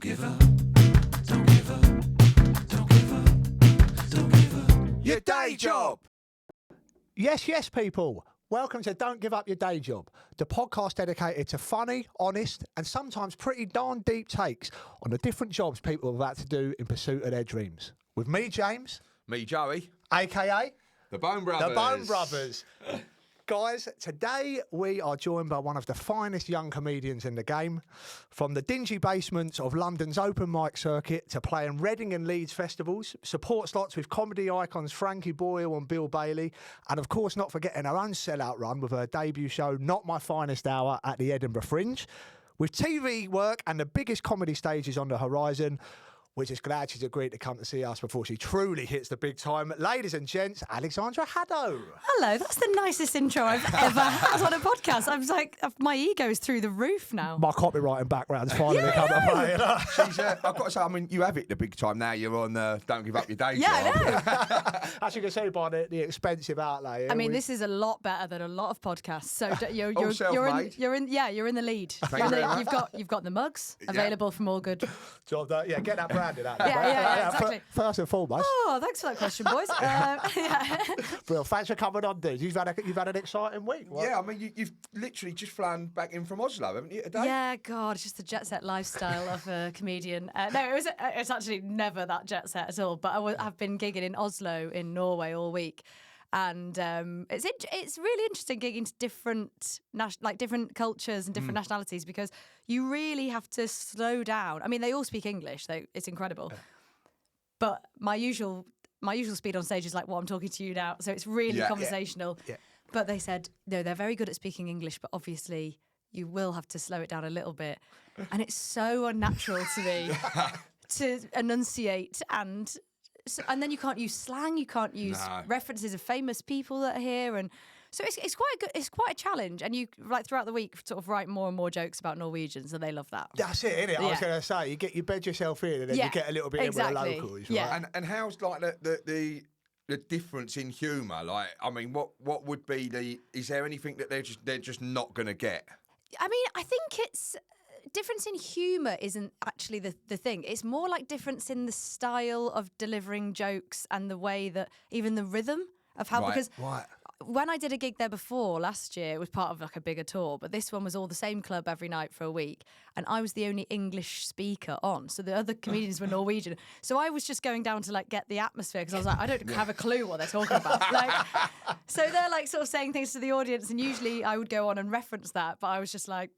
give up, don't give up, don't give up, don't give up your day job. Yes, yes, people. Welcome to Don't Give Up Your Day Job, the podcast dedicated to funny, honest, and sometimes pretty darn deep takes on the different jobs people are about to do in pursuit of their dreams. With me, James. Me, Joey. A.K.A. The Bone Brothers. The Bone Brothers. Guys, today we are joined by one of the finest young comedians in the game. From the dingy basements of London's open mic circuit to playing Reading and Leeds Festivals, support slots with comedy icons Frankie, Boyle and Bill Bailey, and of course not forgetting her own sellout run with her debut show Not My Finest Hour at the Edinburgh Fringe. With TV work and the biggest comedy stages on the horizon, we're just glad she's agreed to come to see us before she truly hits the big time. Ladies and gents, Alexandra Haddow. Hello, that's the nicest intro I've ever had on a podcast. I was like, my ego's through the roof now. My copywriting background's finally come to play. You know? She's, I've got to say, I mean, you have it the big time now. You're on Don't Give Up Your Day Yeah, Job. I know. As you can see by the expensive outlay. I mean, this is a lot better than a lot of podcasts. So you're self-made. you're in the lead. Thank you very much. You've got the mugs available from all good. Job done. Yeah, get that branded out there. Yeah, exactly. First and foremost. Oh, thanks for that question, boys. Yeah. Well, thanks for coming on, dude. You've had an exciting week. Right? Yeah, I mean, you've literally just flown back in from Oslo, haven't you, today? Yeah, God, it's just the jet set lifestyle of a comedian. No, it's actually never that jet set at all. But I've been gigging in Oslo in Norway all week. And it's really interesting gigging to different different cultures and different nationalities, because you really have to slow down. I mean, they all speak English, so it's incredible. Yeah. But my usual speed on stage is like what I'm talking to you now, so it's really conversational. Yeah. But they said no, they're very good at speaking English, but obviously you will have to slow it down a little bit, and it's so unnatural to me to enunciate and then you can't use slang, you can't use references of famous people that are here, and so it's quite good. It's quite a challenge, and you throughout the week sort of write more and more jokes about Norwegians, and they love that. That's it, isn't it? Yeah. I was going to say you bed yourself in, and then you get a little bit in with the locals. Right? Yeah. And how's like the difference in humour? Like, I mean, what would be is there anything that they're just not going to get? I mean, I think it's. Difference in humour isn't actually the thing. It's more like difference in the style of delivering jokes and the way that even the rhythm of how because when I did a gig there before last year, it was part of like a bigger tour, but this one was all the same club every night for a week, and I was the only English speaker on, so the other comedians were Norwegian. So I was just going down to like get the atmosphere, because I was like, I don't have a clue what they're talking about. So they're like sort of saying things to the audience, and usually I would go on and reference that, but I was just like,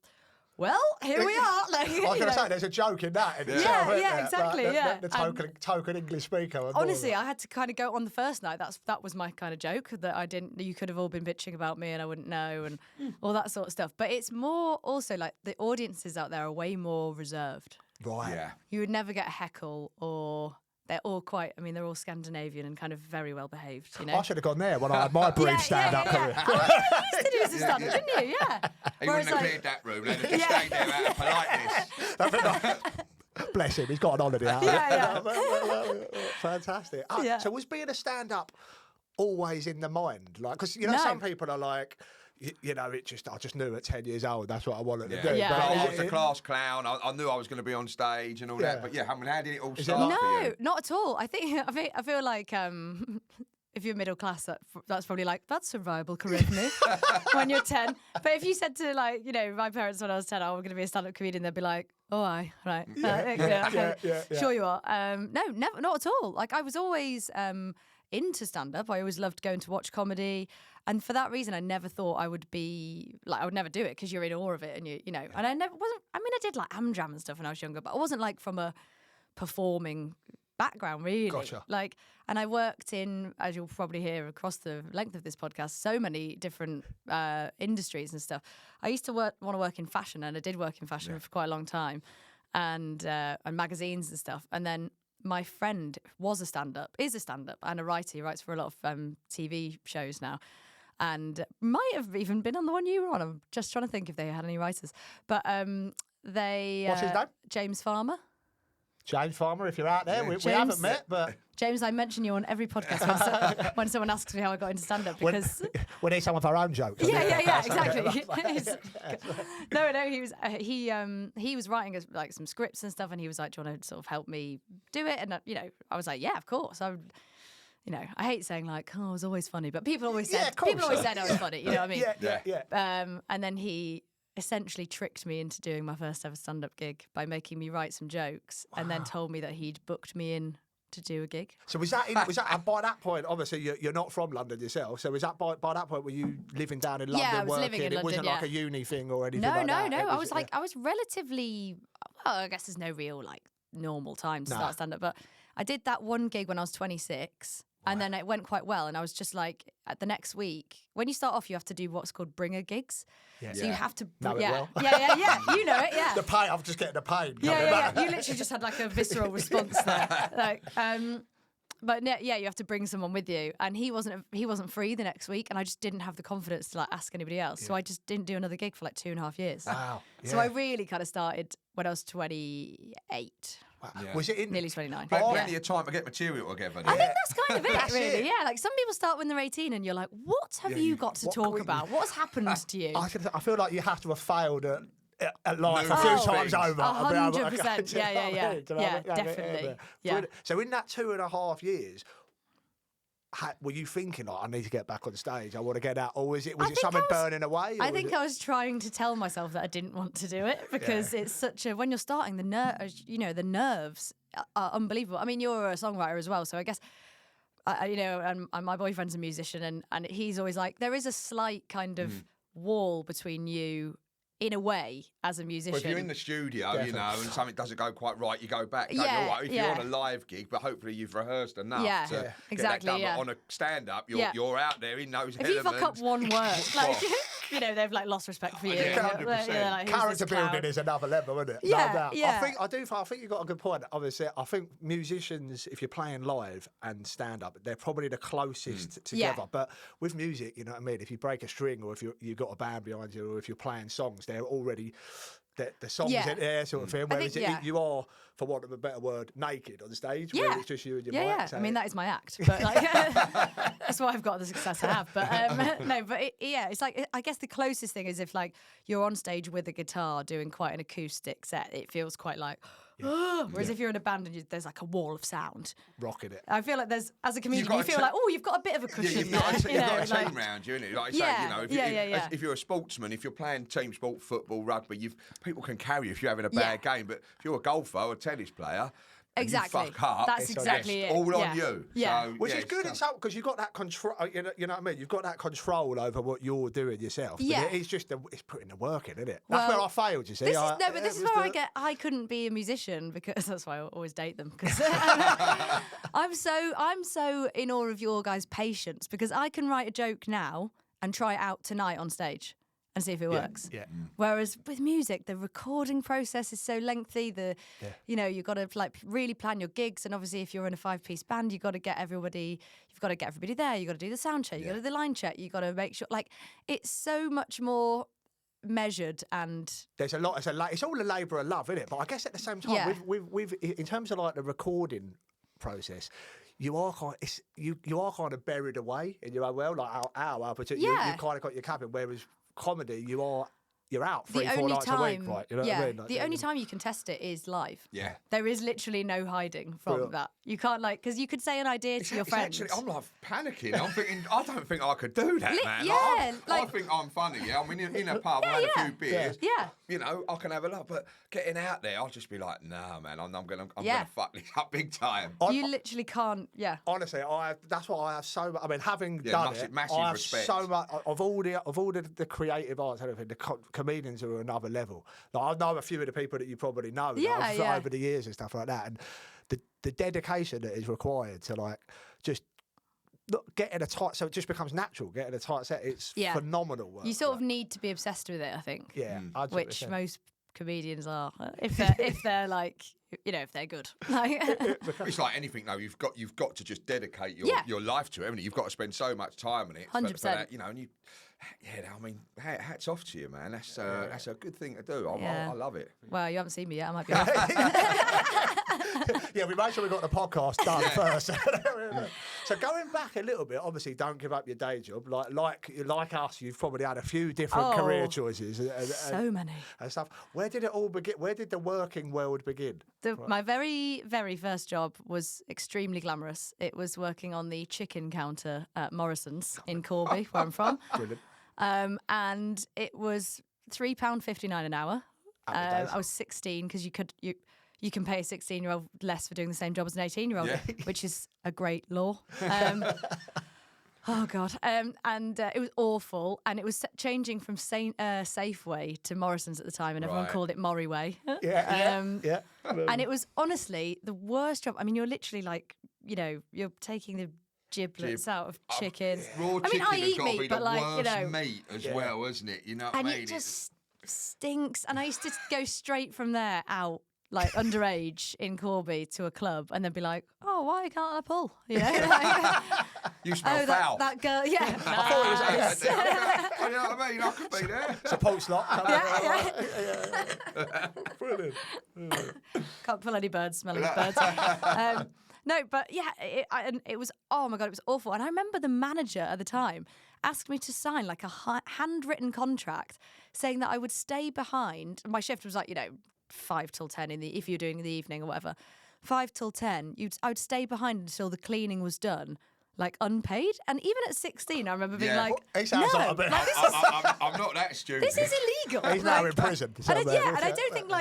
well, here we are. I was going to say, there's a joke in that. Exactly. The token English speaker. Honestly, I had to kind of go on the first night. That was my kind of joke, that I didn't. You could have all been bitching about me and I wouldn't know, and all that sort of stuff. But it's more also like the audiences out there are way more reserved. Right. Yeah. You would never get a heckle, or they're all they're all Scandinavian and kind of very well behaved, you know. I should have gone there when I had my brief stand-up career. You used to do some stand-up, didn't you? Yeah. He wouldn't have cleared that room. They'd have just stayed there out of politeness. Bless him, he's got an holiday out. Yeah. Fantastic. So was being a stand-up always in the mind? Like, because, you know, some people are like, you know, I just knew at 10 years old that's what I wanted to do. Yeah. But I was a class clown. I knew I was going to be on stage and all that. But I mean, how did it all start for you? No, not at all. I feel like if you're middle class, that's probably like, that's a viable career for me when you're 10. But if you said to, like, you know, my parents when I was 10, I'm going to be a stand-up comedian, they'd be like, oh, aye, right. Sure you are. No, never, not at all. Like, I was always into stand-up. I always loved going to watch comedy. And for that reason, I never thought I would be, like, I would never do it, because you're in awe of it, and you know. And I did like Amjam and stuff when I was younger, but I wasn't like from a performing background, really. Gotcha. Like, and I worked in, as you'll probably hear across the length of this podcast, so many different industries and stuff. I used to want to work in fashion, and I did work in fashion for quite a long time, and magazines and stuff. And then my friend is a stand-up, and a writer. He writes for a lot of TV shows now, and might have even been on the one you were on. I'm just trying to think if they had any writers. But they... What's his name? James Farmer. James Farmer, if you're out there, we James. haven't met, but James, I mention you on every podcast when someone asks me how I got into stand-up because we need some of our own jokes. yeah, exactly. No, he was writing like some scripts and stuff, and he was like, "Do you want to sort of help me do it?" And I was like, "Yeah, of course." I hate saying like, "Oh, it was always funny," but people always said I was funny. You know what I mean? Yeah. And then he essentially tricked me into doing my first ever stand-up gig by making me write some jokes, and then told me that he'd booked me in to do a gig. So was that by that point? Obviously, you're not from London yourself. So was that by that point were you living down in London? Yeah, I was working? living in It London. wasn't like a uni thing or anything. No. like that. I was relatively. Well, I guess there's no real like normal time to start stand-up, but I did that one gig when I was 26. And then it went quite well. And I was just like, at the next week, when you start off, you have to do what's called bringer gigs. Yeah. So you have to, Know it well. yeah. You know it, yeah. The pain, I'm just getting the pain. Yeah. You literally just had like a visceral response there. Like, but yeah, you have to bring someone with you. And he wasn't free the next week, and I just didn't have the confidence to like ask anybody else. So I just didn't do another gig for like 2.5 years. Wow. Yeah. So I really kind of started when I was 28. Yeah. Was it in Nearly 29. But plenty of time to get material together. I think that's kind of it, That's really. it. Yeah, like some people start when they're 18 and you're like, what have you got to talk about? What's happened to you? I feel like you have to have failed at life a Oh, few times over. 100%. Yeah, definitely. Yeah. So in that 2.5 years, were you thinking like, I need to get back on stage, I want to get out, or was it something burning away? I think I was trying to tell myself that I didn't want to do it because it's such a, when you're starting, the nerves are unbelievable. I mean, you're a songwriter as well, so I guess, and my boyfriend's a musician, and he's always like, there is a slight kind of wall between you, in a way, as a musician. Well, if you're in the studio, and something doesn't go quite right, you go back. Yeah, All right. If you're on a live gig, but hopefully you've rehearsed enough to exactly, get that done. But on a stand-up, you're out there in those if elements. you fuck up one word, like, they've like lost respect for you. 100%. Like, who's Character this clown? building is another level, isn't it? Yeah, No doubt. yeah. I think you've got a good point. Obviously, I think musicians, if you're playing live and stand-up, they're probably the closest together. Yeah. But with music, you know what I mean? If you break a string, or if you've got a band behind you, or if you're playing songs, they're already the songs in there, sort of thing. Whereas you are, for want of a better word, naked on stage. Where it's just you and your mic. Yeah. So I mean, that is my act, but like, that's why I've got the success I have. But it's like, I guess the closest thing is if like you're on stage with a guitar doing quite an acoustic set, it feels quite like. Whereas if you're in a band and there's like a wall of sound, rocking it. I feel like there's, as a comedian, you feel like, you've got a bit of a cushion you've got there. a team around you, innit? Like you say, if you're a sportsman, if you're playing team sport, football, rugby, people can carry you if you're having a bad game. But if you're a golfer or a tennis player, and exactly. you fuck up, That's exactly it. all on you. Yeah. So, Which is good in some, because you've got that control. You know what I mean? You've got that control over what you're doing yourself. But Yeah. it's just it's putting the work in, isn't it? That's where I failed. You see, This is where I couldn't be a musician, because that's why I always date them, because I'm so in awe of your guys' patience, because I can write a joke now and try it out tonight on stage and see if it works. Yeah. Whereas with music, the recording process is so lengthy. You've got to like really plan your gigs, and obviously if you're in a 5-piece band, you've got to get everybody there. You've got to do the sound check. You've got to do the line check. You've got to make sure, like, it's so much more measured, and there's a lot. It's all a labour of love, isn't it? But I guess at the same time, with in terms of like the recording process, you are kind of buried away in your own world, like our particular. You kind of got your cabin, whereas comedy, you're out 3-4 nights a week, right? You know what I mean? Like, the only time you can test it is live. Yeah. There is literally no hiding from that. You can't, like, because you could say an idea to your friends. Actually, I'm like panicking. I'm thinking, I don't think I could do that, man. I think I'm funny, yeah. I mean, in a pub, I had a few beers. Yeah. You know, I can have a lot, but getting out there, I'll just be like, nah, man, I'm gonna fuck this up big time. You literally can't, Honestly, that's why I have so much. I mean, having done it, massive I have respect. so much of all the creative arts. Everything, the comedians are another level. Like, I know a few of the people that you probably know over the years and stuff like that, and the dedication that is required to like just. Getting a tight, so it just becomes natural. Getting a tight set, it's phenomenal work. You sort of need to be obsessed with it, I think. Yeah, which most comedians are, if they're like, if they're good. It's like anything, though. You've got to just dedicate your life to it, haven't you? You've got to spend so much time on it. 100%. For that, and you. Yeah, I mean, hats off to you, man. That's a good thing to do. I love it. Well, you haven't seen me yet. I might be. we made sure we got the podcast done first. So going back a little bit, obviously, don't give up your day job. Like us, you've probably had a few different career choices. So many. And stuff. Where did it all begin? Where did the working world begin? My very, very first job was extremely glamorous. It was working on the chicken counter at Morrison's in Corby, where I'm from. Brilliant. And it was £3.59 an hour. I was 16 because you can pay a 16-year-old less for doing the same job as an 18-year-old, which is a great law. Oh, God. And it was awful. And it was changing from Safeway to Morrison's at the time, and everyone called it Morrie Way. Yeah. And it was honestly the worst job. I mean, you're literally like, you're taking the giblets out of chicken. Raw I mean, chicken I has eat got to meat, be but the like, worst meat as well, isn't it? You know what I and mean? it just stinks. And I used to go straight from there out, like underage in Corby to a club, and then be like, oh, why can't I pull? You smell foul. That girl, yeah. I thought it was us. You know what I mean? I could be there. Support slot. Yeah. Brilliant. Can't pull any birds, smelling birds. No, but yeah, it was, oh my God, it was awful. And I remember the manager at the time asked me to sign like a handwritten contract saying that I would stay behind. My shift was like, 5 till 10 if you're doing the evening or whatever. 5 till 10, I would stay behind until the cleaning was done, like unpaid. And even at 16, I remember being like, he sounds no, like a bit. I'm not that stupid. this is illegal. He's now in prison. And I don't think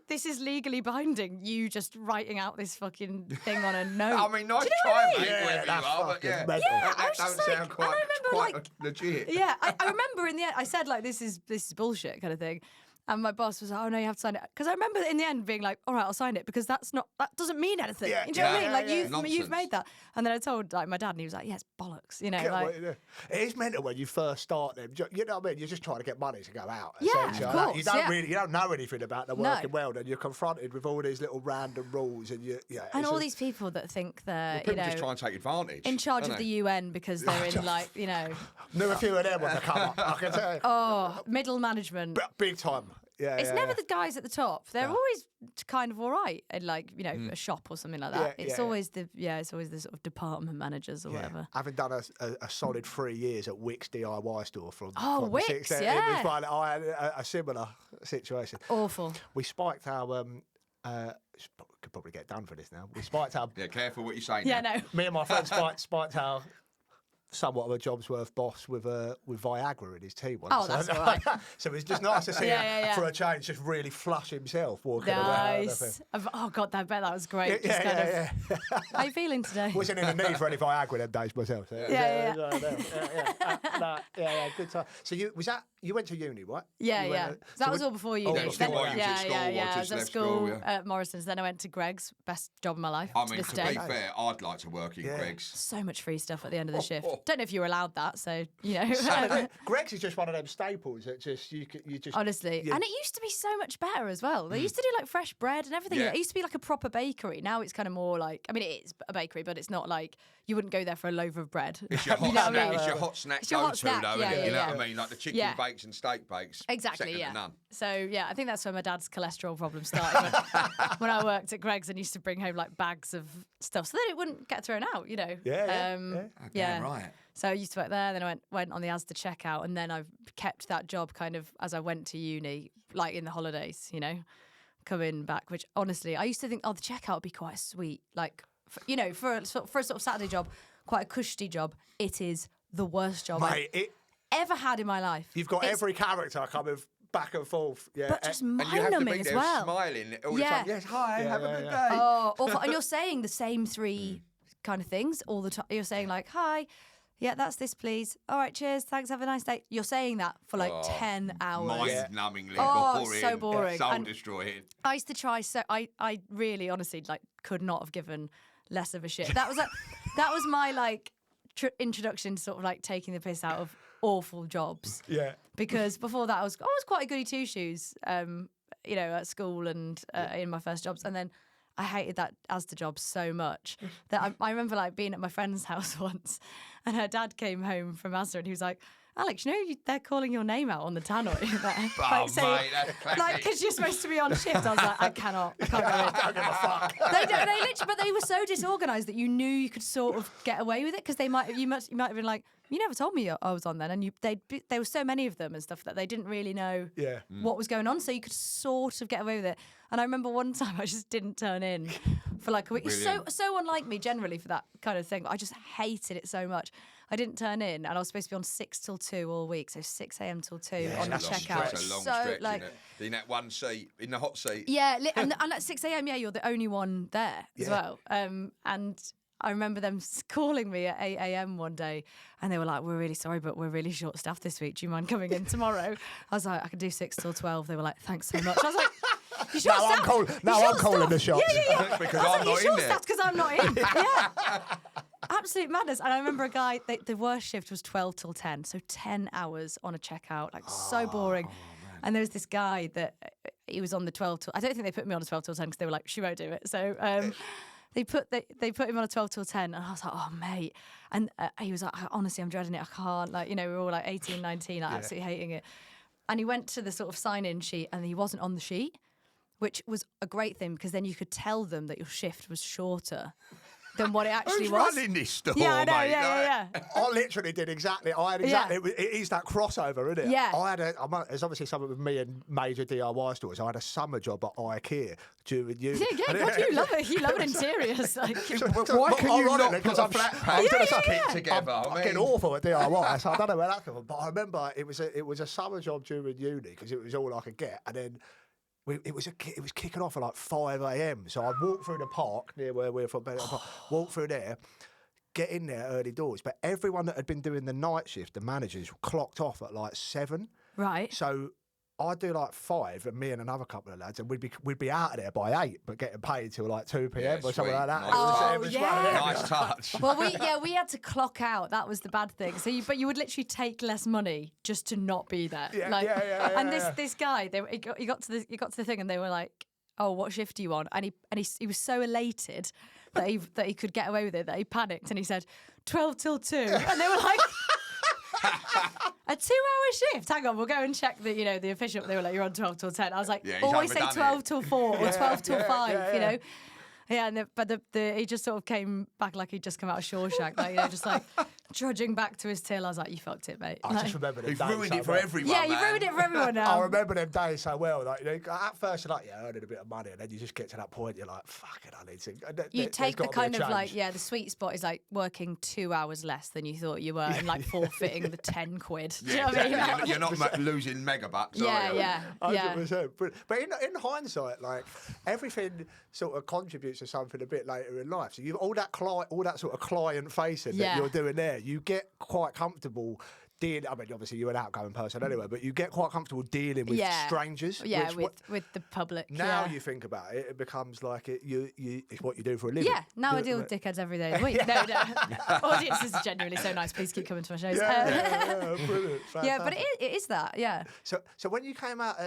this is legally binding. You just writing out this fucking thing on a note. I mean, nice Do you know try, what I mean? mate, wherever you are, but fucking yeah. mental. Yeah, I That was don't just sound like, quite, and I remember quite legit. Yeah, I remember in the end, I said like, this is bullshit kind of thing. And my boss was like, oh no, you have to sign it. Because I remember in the end being like, all right, I'll sign it because that doesn't mean anything. Yeah, Do you know what I mean? Like Nonsense. you've made that. And then I told like my dad and he was like, yeah, it's bollocks. It is mental when you first start them. You know what I mean? You're just trying to get money to go out. Yeah, essentially. of Like, course, you don't know anything about the working world, and you're confronted with all these little random rules, and and all these people that think they're, People just try and take advantage. in charge don't of they? the UN because they're in like, knew a few of them on the come up. I can tell you. middle management. Big time. Yeah, It's never the guys at the top. They're always kind of all right at like, a shop or something like that. It's always the sort of department managers or whatever. Having done a solid 3 years at Wick's DIY store from Wick's, the 60s, yeah. it was like I had a similar situation. Awful. We spiked our could probably get done for this now. We spiked our Yeah, careful what you say. Yeah, now. no. me and my friend spiked our somewhat of a job's worth boss with Viagra in his tea once. Oh, that's all right. So it's just nice to see him for a change just really flush himself walking around. Nice. Oh God, I bet that was great. How you feeling today? Wasn't in the need for any Viagra them days myself. So Yeah. Good time. So you went to uni, right? Yeah. That was all before uni. That's still while you was at school, or I was just at left school school, yeah. at Morrison's. Then I went to Greg's, best job of my life. I to mean, this to day. be fair, I'd like to work in Greg's. So much free stuff at the end of the shift. Don't know if you were allowed that, so Greg's is just one of them staples that just you just honestly. And it used to be so much better as well. They used to do like fresh bread and everything. Yeah. It used to be like a proper bakery. Now it's kind of more like, I mean, it is a bakery, but it's not like you wouldn't go there for a loaf of bread. It's your hot You know what I snack. mean? It's your hot snack It's your hot go-to, snack, though, yeah, isn't it? You know yeah. what I mean? Like the chicken Yeah. bakes and steak bakes. Exactly, second yeah. to none. So yeah, I think that's where my dad's cholesterol problem started when I worked at Greg's and used to bring home like bags of stuff so that it wouldn't get thrown out, Yeah. Damn right. So I used to work there, then I went on the Asda checkout, and then I've kept that job kind of as I went to uni, like in the holidays, coming back. Which honestly, I used to think, the checkout would be quite sweet, like for a sort of Saturday job, quite a cushy job. It is the worst job I've ever had in my life. You've got every character coming back and forth. Yeah, but just And you have to mind-numbing be as there well. smiling all the time. Yes, hi, have a good day. Oh, awful. And you're saying the same three kind of things all the time. You're saying like, hi, yeah, that's this, please. All right, cheers, thanks, have a nice day. You're saying that for like 10 hours. Mind-numbingly boring. So boring. Soul And destroying. I used to try, so I really, honestly, like, could not have given less of a shit. That was my like introduction to sort of like taking the piss out of awful jobs. Yeah. Because before that, I was quite a goody two shoes, at school and in my first jobs, and then I hated that Asda job so much that I remember like being at my friend's house once, and her dad came home from Asda and he was like, Alex, they're calling your name out on the tannoy. Mate, that's classic. Like, because you're supposed to be on shift. I was like, I can't go in. I don't give a fuck. They but they were so disorganised that you knew you could sort of get away with it because you might have been like, you never told me I was on then, and there were so many of them and stuff that they didn't really know what was going on, so you could sort of get away with it. And I remember one time I just didn't turn in for like a week. So unlike me generally for that kind of thing, but I just hated it so much. I didn't turn in, and I was supposed to be on 6 till 2 all week, so 6 a.m. till 2 on the checkout. It's a long stretch, isn't it? In that one seat, in the hot seat. Yeah, and at 6 a.m, you're the only one there as well. And I remember them calling me at 8 a.m. one day, and they were like, "We're really sorry, but we're really short-staffed this week. Do you mind coming in tomorrow?" I was like, "I can do 6 till 12." They were like, "Thanks so much." I was like, "You're short-staffed." I'm calling the shots. Yeah. Because I was I'm like, not "You're in there. short-staffed because I'm not in." Yeah. Absolute madness. And I remember a guy, the worst shift was 12 till 10, so 10 hours on a checkout, like so boring. And there was this guy that he was on the 12 till. I don't think they put me on a 12 till 10 because they were like, "She won't do it." So they put him on a 12 till 10, and I was like, "Oh mate," and he was like, "Honestly, I'm dreading it. I can't." Like, we were all like 18, 19, like absolutely hating it. And he went to the sort of sign-in sheet, and he wasn't on the sheet, which was a great thing because then you could tell them that your shift was shorter than what it actually Who's was. running this store, Yeah, I know, mate? yeah. I literally did exactly. It is that crossover, isn't it? Yeah. There's obviously something with me and major DIY stores. I had a summer job at IKEA during uni. Yeah, God, you love it. You love it interiors. Like, Why can you not put a I'm flat I'm pack gonna kit together? I'm fucking awful at DIY, so I don't know where that came from. But I remember it was a summer job during uni because it was all I could get, and then. It was kicking off at like 5 a.m. So I'd walk through the park near where we're from, walk through there, get in there early doors. But everyone that had been doing the night shift, the managers, clocked off at like 7. right. So I'd do like 5, and me and another couple of lads, and we'd be out of there by 8, but getting paid till like 2 p.m. or something sweet. like that. Nice It was touch. one of them. Nice touch. Well, we had to clock out. That was the bad thing. So, but you would literally take less money just to not be there. And this guy, he got to the thing, and they were like, "Oh, what shift are you on?" And he was so elated that he could get away with it that he panicked and he said 12 till 2, and they were like. A 2-hour shift. Hang on, we'll go and check the official. They were like, "You're on 12 till 10." I was like, Yeah, he's always say overdone 12 it. till 4 or 12 till 5. yeah. Yeah, and but he just sort of came back like he'd just come out of Shawshank, just like trudging back to his till. I was like, "You fucked it, mate." I just remember them You've days ruined so it for well. everyone, Yeah, you man. ruined it for everyone now. I remember them days so well. Like, at first, you're like, earning a bit of money, and then you just get to that point, you're like, "Fuck it, I need to." You take the kind of like, change. the sweet spot is like working 2 hours less than you thought you were and like forfeiting the 10 quid. Do you know what I mean? Exactly. You're not losing megabucks, are you? Yeah. 100%. But in hindsight, like everything sort of contributes to something a bit later in life. So you all that sort of client facing that you're doing there, you get quite comfortable. I mean, obviously you're an outgoing person anyway, but you get quite comfortable dealing with strangers. Yeah, which, with the public. now you think about it, it becomes like it's what you do for a living. Yeah, now I deal with dickheads every day of the week. No. Audience is genuinely so nice. Please keep coming to my shows. Yeah, brilliant. Yeah, but Fantastic. it is that, yeah. So when you came out,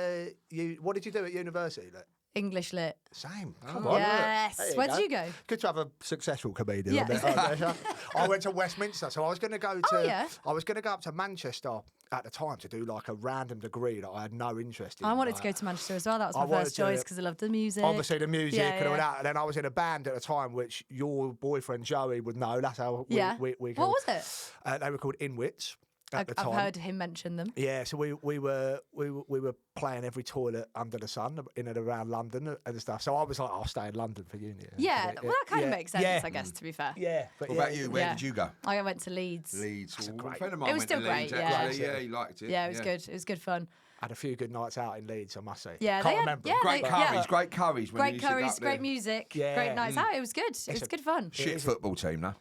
what did you do at university? Like, English lit. same. Come on. Yes. There Where did you go? Good to have a successful comedian. Yeah. On there. I went to Westminster, so I was going to go to. yeah. I was going to go up to Manchester at the time to do like a random degree that I had no interest in. I wanted like, to go to Manchester as well. That was I my wanted first to- choice because I loved the music. Obviously the music and all yeah. that. And then I was in a band at the time, which your boyfriend Joey would know. That's how we. Yeah. we What was it? They were called Inwits at the I've time. heard him mention them. Yeah, so we were playing every toilet under the sun in and around London and stuff. So I was like, I'll stay in London for uni. Yeah, well, that kind of makes sense, Yeah. I guess, to be fair. Yeah, but What about you? Where did you go? I went to Leeds. Leeds. That's Well, great. a friend of mine It was went to still Leeds, great, actually. yeah. Yeah, he liked it. Yeah, it was good. It was good fun. Had a few good nights out in Leeds, I must say. Yeah, Can't they had- remember. yeah, Great they- curries, great curries. When you Great used to go curries, up there. great music, Yeah. great nights out. It was good. It was good fun. Shit football team, no?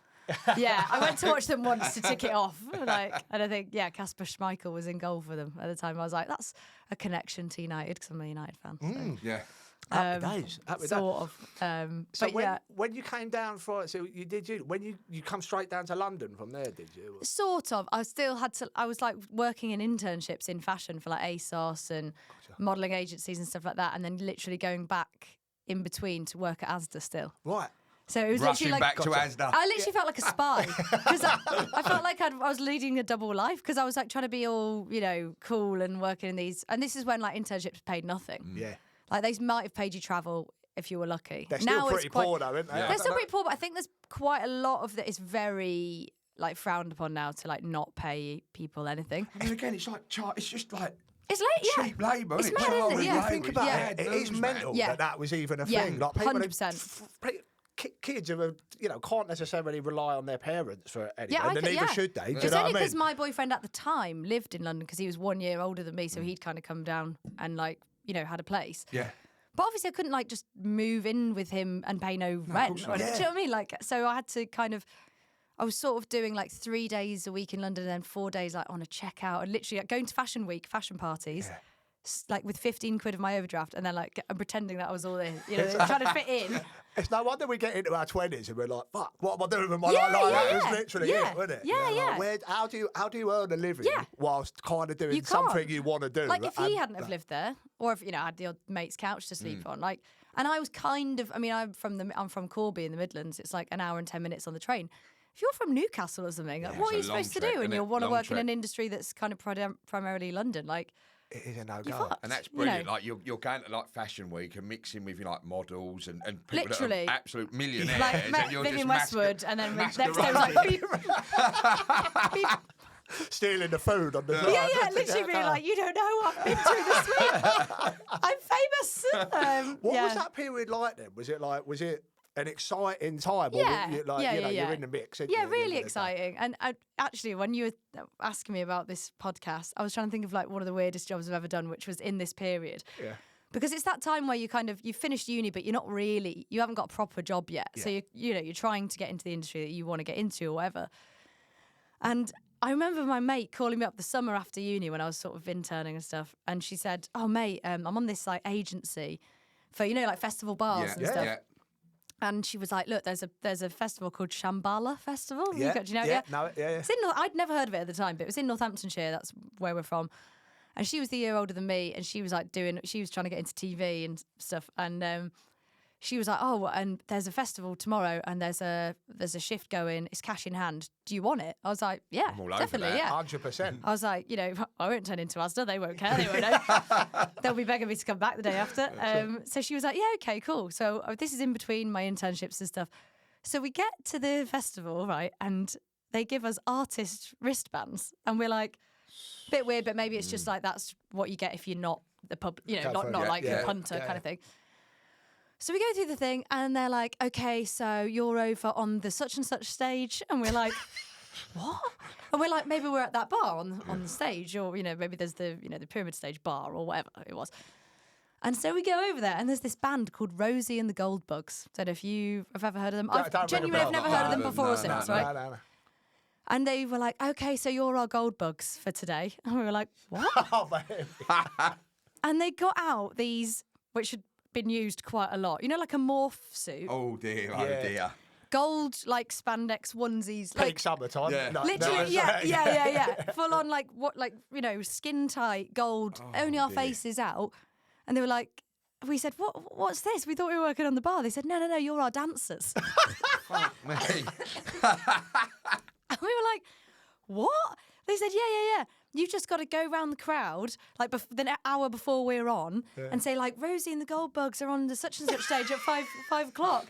Yeah, I went to watch them once to tick it off. And I think, Kasper Schmeichel was in goal for them at the time. I was like, that's a connection to United because I'm a United fan. So. Yeah. Happy days. Happy days. Sort of. So but when you came down when you come straight down to London from there, did you? sort of. I was like working in internships in fashion for like ASOS and modelling agencies and stuff like that, and then literally going back in between to work at Asda still. Right. So it was Rushing literally like back to Asda. I literally felt like a spy because I felt like I was leading a double life because I was like trying to be all cool and working in these. And this is when like internships paid nothing. Yeah. Like they might have paid you travel if you were lucky. They're still now pretty it's quite, poor, though, aren't they? They're still pretty poor, but I think there's quite a lot of that is very like frowned upon now to like not pay people anything. And again, it's like it's just like it's like cheap labour. It's isn't mad, isn't it? Child Yeah. labour Think is about bad it. It is news, mental man. that was even a Yeah, thing. Like people, 100%. Kids who can't necessarily rely on their parents for anything, Yeah, and neither should they. Do you It's know only what I because mean? my boyfriend at the time lived in London because he was 1 year older than me, so he'd kind of come down and like had a place. Yeah. But obviously, I couldn't like just move in with him and pay no rent. course not. Do you know what I mean? Like, so I had to I was sort of doing like 3 days a week in London and then 4 days like on a checkout and literally like, going to fashion week, fashion parties. Yeah. Like with 15 quid of my overdraft, and then like I'm pretending that I was all in, trying to fit in. It's no wonder we get into our 20s and we're like, "Fuck, what am I doing with my Yeah, life?" Like that yeah, was yeah. literally Yeah. it, wasn't it? Yeah, yeah. Like, how do you earn a living Yeah. whilst kind of doing You can't. something you want to do? Like if he And- hadn't have lived there, or if I had the odd mate's couch to sleep on, like, and I was I'm from Corby in the Midlands. It's like an hour and 10 minutes on the train. If you're from Newcastle or something, like, what are you it's a long supposed to trek, do? And isn't you it? want to Long work in trek. an industry that's kind of primarily London, like. it is a no You're go. fucked. And that's You know. brilliant. Like you're going to like fashion week and mixing with like models and people Literally. that are absolute millionaires. Like and met you're Vivian just Westwood, and then next day was masquerading. like, beep. Stealing the food on the side. yeah, literally being like, you don't know what I've been through this week. I'm famous. What yeah. was that period like then? Was it an exciting time? Yeah, Or were you, like, yeah. you're in the mix. Aren't Yeah, you, at the end really of the day? exciting. And actually, when you were asking me about this podcast, I was trying to think of like one of the weirdest jobs I've ever done, which was in this period. Yeah. Because it's that time where you finished uni, but you haven't got a proper job yet. So you're trying to get into the industry that you want to get into or whatever. And I remember my mate calling me up the summer after uni when I was sort of interning and stuff, and she said, "Oh mate, I'm on this like agency for like festival bars and stuff." Yeah. And she was like, "Look, there's a festival called Shambhala Festival. Yeah, Do you know? yeah, no, yeah. It's I'd never heard of it at the time, but it was in Northamptonshire. That's where we're from. And she was the year older than me, and she was like she was trying to get into TV and stuff. And she was like, "Oh, and there's a festival tomorrow, and there's a shift going. It's cash in hand. Do you want it?" I was like, "Yeah, I'm all over definitely, that. yeah." 100%. I was like, I won't turn into Asda. They won't care. They won't know. They'll be begging me to come back the day after. So she was like, "Yeah, okay, cool." So this is in between my internships and stuff. So we get to the festival, right, and they give us artist wristbands, and we're like, bit weird, but maybe it's just like that's what you get if you're not the pub, not like the punter kind of thing. So we go through the thing, and they're like, "Okay, so you're over on the such and such stage," and we're like, "What?" And we're like, "Maybe we're at that bar on the stage, or maybe there's the the Pyramid Stage bar or whatever it was." And so we go over there, and there's this band called Rosie and the Goldbugs. Don't know if you have ever heard of them. Don't ring a Genuinely, bell. I've never heard of them before or since, right? No. And they were like, "Okay, so you're our Goldbugs for today," and we were like, "What?" Oh, man. And they got out these, which had been used quite a lot. Like a morph suit. Oh dear, Yeah. dear. Gold, like, spandex onesies. Peak Like, summertime. Yeah. No, literally, no, yeah. Full on, like, skin tight, gold, only our dear. faces out. And they were like, we said, what's this? We thought we were working on the bar. They said, no, you're our dancers. Fuck me. And we were like, what? They said, yeah. You've just got to go round the crowd, like the hour before we're on, and say, like, Rosie and the Goldbugs are on the such and such stage at 5 o'clock.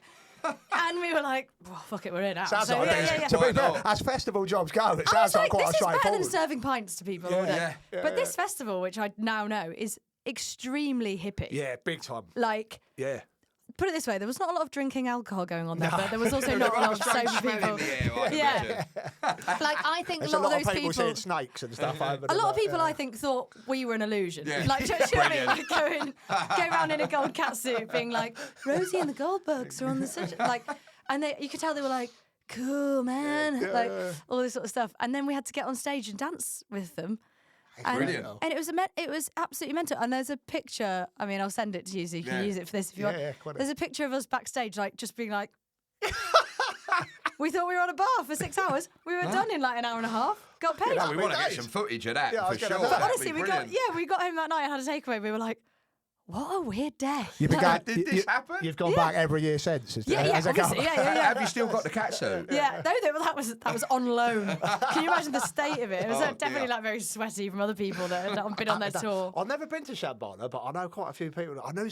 And we were like, well, fuck it, we're in. Sounds So, like yeah. To be Why fair, not? as festival jobs go, it I was sounds like, quite this is better than straightforward. serving pints to people all day. Yeah. But this festival, which I now know, is extremely hippie. Yeah, big time. Like, Yeah. put it this way, there was not a lot of drinking alcohol going on there, but there was also not a lot of Strange sober smell people. in the air, I Yeah. imagine. Like, I think There's a lot of those people people... seeing snakes and stuff over A lot of people, I think, thought we were an illusion. Yeah. Like, do you know what I mean? Like, go around in a gold catsuit, being like, Rosie and the Goldbugs are on the such... Like, and you could tell they were like, cool, man. Like, all this sort of stuff. And then we had to get on stage and dance with them. And, Brilliant. and it was absolutely mental. And there's a picture, I mean, I'll send it to you so you can use it for this if you want. Yeah, quite There's a picture of us backstage, like, just being like... We thought we were on a bar for 6 hours. We were done in like an hour and a half. Got paid. Yeah, We Happy want to get days. some footage of that Yeah, I for was sure. gonna say. But That'd honestly, be we got home that night and had a takeaway. We were like, what a weird day. You've been Like, did this happen? You've gone back every year since. Yeah, as a obviously, goal. yeah. Have you still got the catsuit? Yeah, no, that was on loan. Can you imagine the state of it? It was Oh, definitely dear. like very sweaty from other people that had been on their tour. I've never been to Shanbana, but I know quite a few people. I know,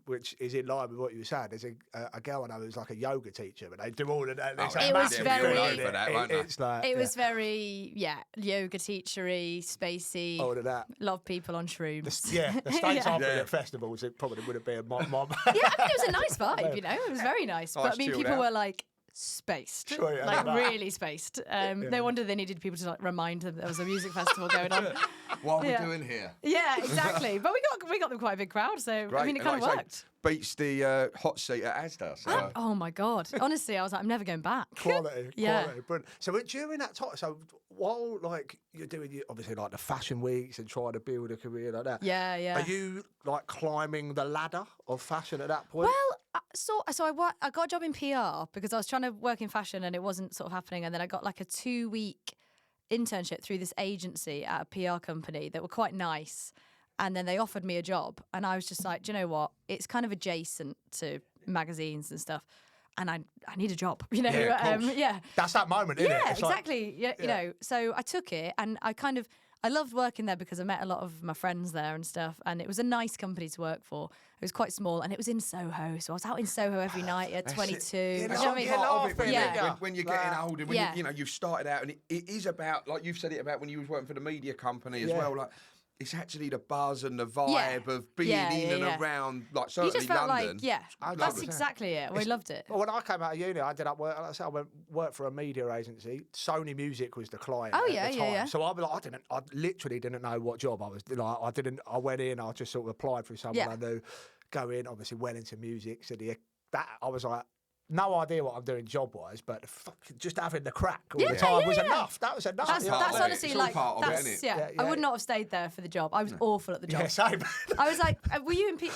which is in line with what you were saying. There's a girl I know who's like a yoga teacher, and they do all of that. It's Oh, a It was massive very- thing, for that, weren't they? It's like It was very, yoga teachery, spacey. all of that. A lot of people on shrooms. The states Yeah. I've been Yeah. at festivals, it probably would have been my mom. Yeah, I mean, it was a nice vibe, you know. It was very nice. Oh, But I it's mean, chilled people out. were like spaced, Sure, yeah, like no. really spaced. No wonder they needed people to like remind them there was a music festival going on. What are we Yeah. doing here? Yeah, exactly. But we got them quite a big crowd, so Great. I mean, it And kind of like I say, worked. beats the hot seat at Asda. So. Oh my god! Honestly, I was like, I'm never going back. Quality, Yeah. quality, brilliant. So during that time, so while like you're doing obviously like the fashion weeks and trying to build a career like that, Yeah. are you like climbing the ladder of fashion at that point? Well, I got a job in PR because I was trying to work in fashion and it wasn't sort of happening. And then I got like a 2-week internship through this agency at a PR company that were quite nice. And then they offered me a job. And I was just like, do you know what? It's kind of adjacent to magazines and stuff. And I need a job, you know? Yeah, of course. Yeah. That's that moment, isn't it? Yeah, It's like- exactly. You know, so I took it and I loved working there because I met a lot of my friends there and stuff. And it was a nice company to work for. It was quite small and it was in Soho. So I was out in Soho every night at 22. Yeah, You know that's what I mean? yeah, Part of it when, Yeah. when you're getting older, when Yeah. you know you've started out, and it is about, like you've said it about when you was working for the media company as Yeah. well. Like it's actually the buzz and the vibe Yeah. of being Yeah, in yeah, and yeah. around, like You certainly just felt London. like, yeah, I that's love it. exactly it. We loved it. Well, when I came out of uni, I ended up working. Like I said, I went work for a media agency. Sony Music was the client. Oh, at yeah, the yeah, time. yeah. So I literally didn't know what job I was. Like, I went in. I just sort of applied for someone Yeah. I knew. Go in, obviously went into music. So I was like, no idea what I'm doing job wise, but just having the crack all the time was enough. That was enough. That's, yeah. part that's of it. honestly It's all like, part of it, that's, innit? yeah, Yeah, I would yeah. not have stayed there for the job. I was awful at the job. Yeah, same. I was like, were you in PR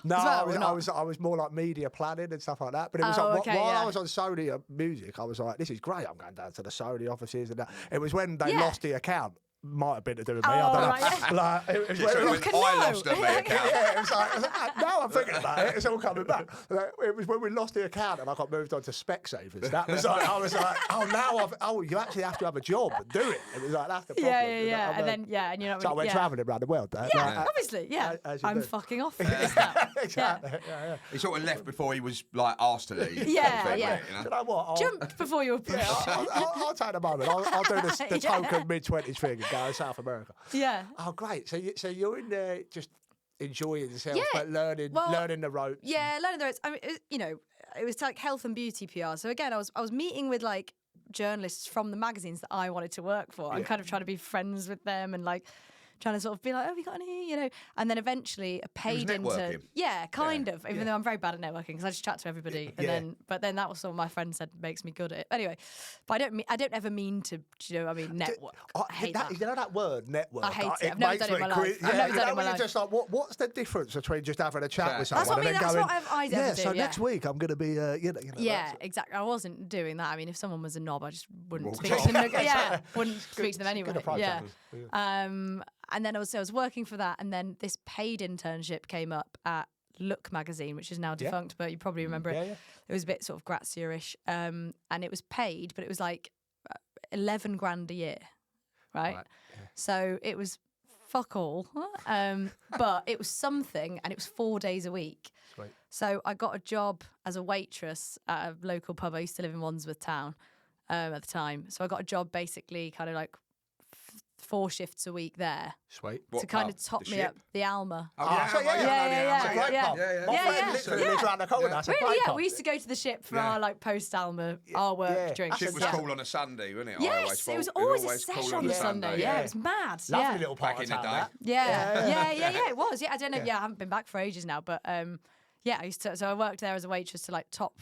No, as well? or not? I was more like media planning and stuff like that. But it was Oh, like, okay, while yeah. I was on Sony Music, I was like, this is great. I'm going down to the Sony offices and that. It was when they Yeah. lost the account. Might have been to do with me. Oh, I don't know. right, yeah. Like, it was Yeah, when so it was- when No. I lost a bank account. yeah, it was like, now I'm thinking about it, it's all coming back. Like, it was when we lost the account and I got moved on to Specsavers. That was like, I was like, you actually have to have a job and do it. It was like, that's the problem. yeah. you know what I And mean? then, and you're not So I really, went yeah. travelling around the world. Yeah, obviously, yeah. as you I'm do. fucking off for this now. Exactly. Yeah. He sort of left before he was like asked to leave. Yeah, sort of thing, yeah. wasn't it, Do you you know? know what? I'll- Jump before you were pushed. Yeah, I'll take the moment. I'll do the Yeah. token mid-20s thing and go to South America. Yeah. Oh, great. So you're in there just enjoying yourself, Yeah. but learning the ropes. Yeah, learning the ropes. I mean, it was like health and beauty PR. So again, I was meeting with like journalists from the magazines that I wanted to work for. I'm kind of trying to be friends with them and like trying to sort of be like, oh, have you got any, you know? And then eventually a paid networking. yeah, kind of. Even though I'm very bad at networking because I just chat to everybody. And then that was what my friend said makes me good at it. Anyway, but I don't ever mean to, you know, I mean network. I hate that. You know that word, network? I hate it. It I've never makes done it in me my life. Yeah, I've never you done it know in when my you're just like, what's the difference between just having a chat with someone That's what I mean, and then that's going, what I ever do, so yeah. next week I'm going to be, you know Yeah, that's- exactly. I wasn't doing that. I mean, if someone was a knob, I just wouldn't Walked speak to them. off. Yeah, wouldn't speak to them anyway. good approach, Yeah. actually. And then also I was working for that, and then this paid internship came up at Look magazine, which is now defunct, but you probably remember it. Yeah, yeah. It was a bit sort of Grazia-ish, and it was paid, but it was like 11 grand a year, right? So it was fuck all, but it was something, and it was 4 days a week. Sweet. So I got a job as a waitress at a local pub. I used to live in Wandsworth Town at the time. So I got a job basically kind of like 4 shifts a week there Sweet. to kind of top me up the Alma. Oh, Ah, so yeah, yeah, It's a great yeah. pub. Yeah. My Yeah, friend yeah. literally Yeah. lives around the corner. That's a Really? great Yeah, pub. we used to go to the ship for Yeah. our like post Alma, our work Yeah. drinks. Shit was Yeah. cool on a Sunday, wasn't it? I Yes, it was thought. always a Always cool sesh on on a the Sunday. Yeah, it was mad. Lovely yeah. little part Back of in the town, day. that. Yeah, it was. Yeah, I don't know. Yeah, I haven't been back for ages now, but yeah, so I worked there as a waitress to like top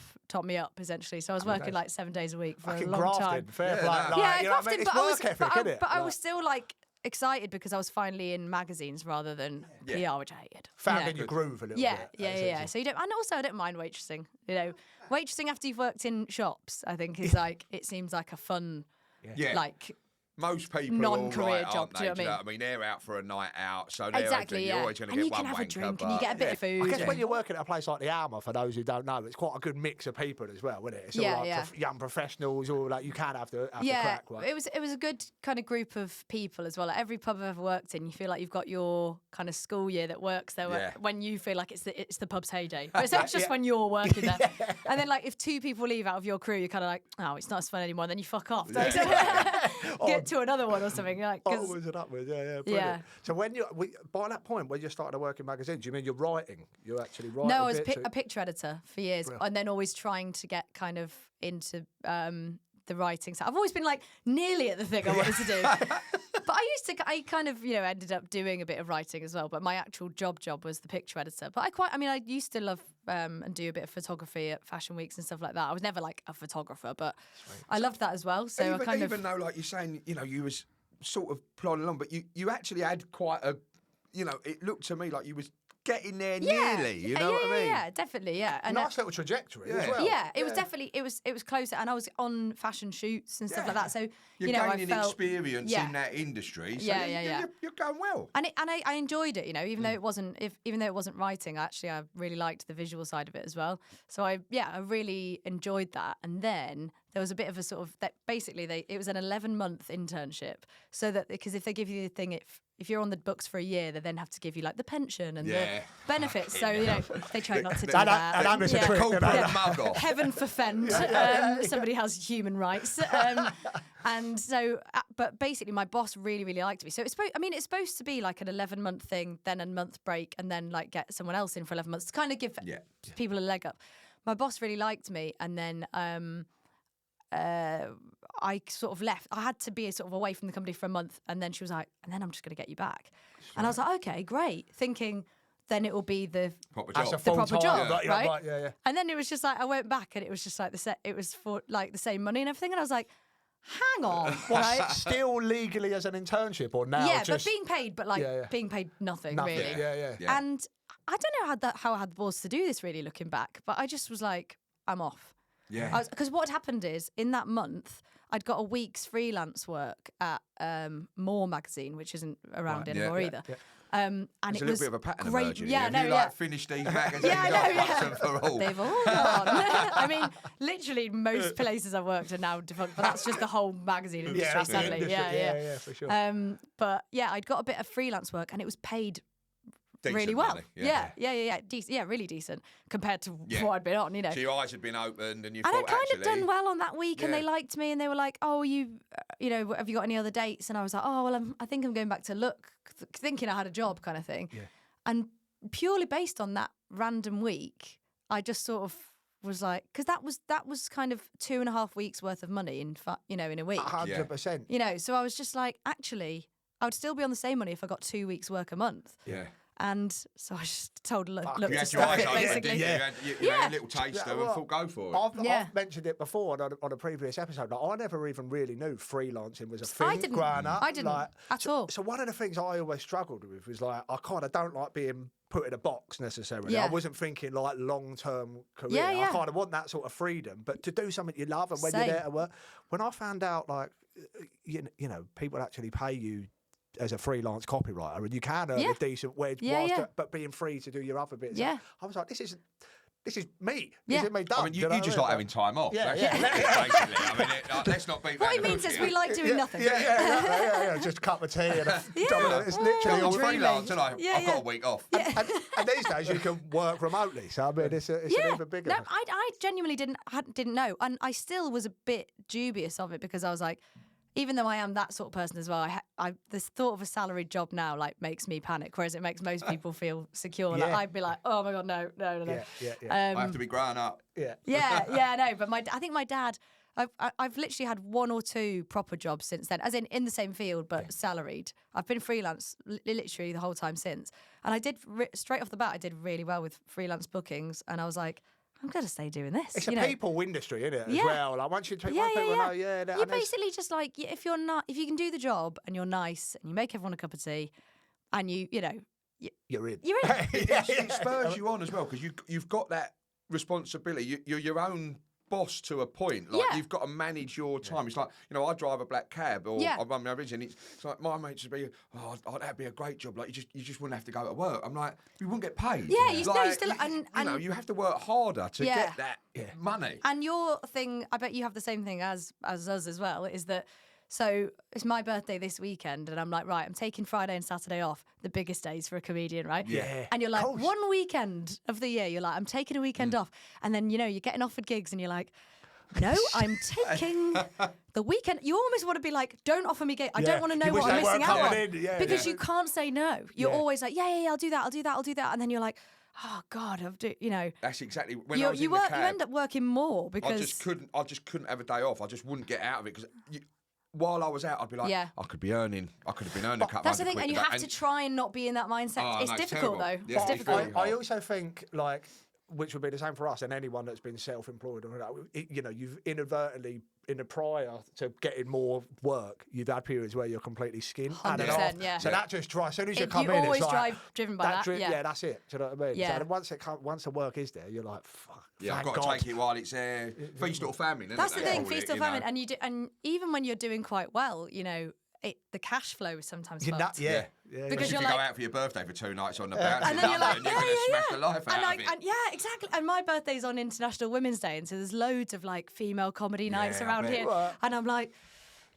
me up essentially. So I was working like 7 days a week for Fucking a long time. grafting. Fair Yeah, play. no. Like, Yeah, you know what I mean? grafting, It's but I was, work ethic, but, isn't it? I was still like excited because I was finally in magazines rather than PR, which I hated. found Yeah. in your groove a little Yeah, bit. yeah. So you don't, and also I don't mind waitressing. You know, waitressing after you've worked in shops, I think is like it seems like a fun, Yeah. like most people non-career are all right, job. aren't Do they? you know what I mean? I mean, they're out for a night out, so they're Exactly, you're yeah. always going to And get you one can have a wanker, drink and but- you get a bit of food. I guess and- when you're working at a place like the Alma, for those who don't know, it's quite a good mix of people as well, isn't it? It's all Yeah, like yeah. young professionals, or like you can have the Yeah, crack, right? it was a good kind of group of people as well. Like every pub I've ever worked in, you feel like you've got your kind of school year that works there. Yeah. When you feel like it's the pub's heyday, but it's not just when you're working there. And then like if 2 people leave out of your crew, you're kind of like, oh, it's not as fun anymore. And then you fuck off. Like, get to another one or something. Like, 'cause- Onwards and upwards, yeah, brilliant. Yeah. So by that point, when you're starting to work in magazines, do you mean you're writing? You're actually writing? No, I was bits a picture editor for years, Brilliant. and then always trying to get kind of into the writing. So I've always been like nearly at the thing I wanted to do. But I kind of, ended up doing a bit of writing as well. But my actual job was the picture editor. But I used to love and do a bit of photography at fashion weeks and stuff like that. I was never like a photographer, but I loved that as well. So even, I kind even though, like you're saying, you was sort of plodding along, but you actually had quite a, it looked to me like you was getting there nearly. You know what I mean? Yeah, definitely, yeah. And nice little trajectory as well. yeah, it was definitely it was closer, and I was on fashion shoots and stuff like that. So You're I gaining felt experience in that industry. So you're going well. And I enjoyed it, even though it wasn't writing. Actually, I really liked the visual side of it as well. So I really enjoyed that. And then there was a bit of a sort of that. Basically, it was an 11-month internship. So that because if they give you the thing, if you're on the books for a year, they then have to give you like the pension and the benefits. So they try not to do that. And I'm just a trick, corporate mug off. Heaven forfend. Somebody has human rights. And so, but basically, my boss really, really liked me. So it's supposed to be like an 11-month thing, then a month break, and then like get someone else in for 11 months to kind of give people a leg up. My boss really liked me, and then I sort of left. I had to be sort of away from the company for a month, and then she was like, and then I'm just going to get you back. And I was like, okay, great. Thinking then it will be the proper That's job. a full proper time, job, right? Yeah. And then it was just like I went back, and it was just like it was for like the same money and everything, and I was like, hang on, right? Still legally as an internship, or now? Yeah, just but being paid, but like being paid nothing really. Yeah. And I don't know how I had the balls to do this really, looking back, but I just was like, I'm off. Yeah. Because what had happened is in that month, I'd got a week's freelance work at More magazine, which isn't around anymore either. Yeah. And There's it a little was bit of a pattern great. emerging. Yeah, Have no, you finished these magazines Yeah, I know, off once and for all? They've all gone. I mean, literally most places I've worked are now defunct, but that's just the whole magazine industry, that's the sadly. industry. Yeah, for sure. but yeah, I'd got a bit of freelance work, and it was paid Decent really well. money, Yeah. Really decent compared to what I'd been on, So your eyes had been opened, and you And thought I'd kind actually, of done well on that week, and they Yeah. liked me, and they were like, "Oh, have you got any other dates?" And I was like, "Oh, well, I think I'm going back to look," thinking I had a job, kind of thing. Yeah. And purely based on that random week, I just sort of was like, because that was kind of 2.5 weeks worth of money in a week. 100%. So I was just like, actually, I would still be on the same money if I got 2 weeks work a month. Yeah. And so I just told look You to You had your stuff eyes it, open, basically. didn't you? You had a little taster and thought, go for it. I've mentioned it before on a previous episode. Like, I never even really knew freelancing was a thing. I didn't. Growing up, I didn't at all. So one of the things I always struggled with was like, I kind of don't like being put in a box necessarily. Yeah. I wasn't thinking like long-term career. Yeah. I kind of want that sort of freedom, but to do something you love and when Same. you're there to work. When I found out like, people actually pay you as a freelance copywriter, and you can earn a decent wage, but being free to do your other bits. Yeah. I was like, this is me. Yeah. This is me done. I mean, Do you know just what like I having time off. Yeah, That's basically. I mean, let's not beat What that he means hook is here. we like doing nothing. Yeah, just a cup of tea and a it's literally I'm all freelance, and I've Yeah, got a week off. and these days you can work remotely, so I mean it's an even bigger. No, I genuinely didn't know, and I still was a bit dubious of it because I was like, even though I am that sort of person as well, this thought of a salaried job now like makes me panic, whereas it makes most people feel secure. Like I'd be like, oh my god, no. Yeah. I have to be grown up. No. But I think my dad. I've literally had 1 or 2 proper jobs since then, as in the same field but salaried. I've been freelance literally the whole time since, and I did straight off the bat. I did really well with freelance bookings, and I was like, I'm going to stay doing this. It's a people industry, isn't it? As well. Like once people know, You're basically just like if you can do the job and you're nice and you make everyone a cup of tea, and you're in. You're in. It spurs you on as well because you've got that responsibility. You're your own boss to a point. Like you've got to manage your time. It's like, you know, I drive a black cab or I run my business, and it's like my mates would be, that'd be a great job. Like you just wouldn't have to go to work. I'm like, you wouldn't get paid. Yeah, you like, still and you know, you have to work harder to get that money. And your thing, I bet you have the same thing as us as well, is that. So it's my birthday this weekend, and I'm like, right, I'm taking Friday and Saturday off, the biggest days for a comedian, right? Yeah. And you're like, one weekend of the year, you're like, I'm taking a weekend off. And then, you know, you're getting offered gigs, and you're like, no, I'm taking the weekend. You almost want to be like, don't offer me gig. I don't want to know what I'm missing out on. Because you can't say no. You're always like, yeah, I'll do that. And then you're like, oh God, you know. That's exactly when I was in the cab, you end up working more because I just couldn't have a day off. I just wouldn't get out of it because while I was out, I'd be like, I could have been earning a couple of £100. That's the thing, and you have to try and not be in that mindset. It's difficult though. Yeah, it's difficult. I also think like, which would be the same for us and anyone that's been self-employed. You know, you've inadvertently, in the prior to getting more work, you've had periods where you're completely skinned. 100%, yeah. So that just drives. As soon as you come you in, always it's like driven by that. Yeah, that's it. Do you know what I mean? Yeah. So once the work is there, you're like, fuck. Yeah, I've got to take it while it's there. Feast or famine. That's the thing, feast or famine. And and even when you're doing quite well, you know, the cash flow is sometimes fucked. Because you you're go like, out for your birthday for 2 nights on the bounce, and then you're like, you're going to smash the life out of it. And exactly. And my birthday's on International Women's Day, and so there's loads of like female comedy nights around here, and I'm like,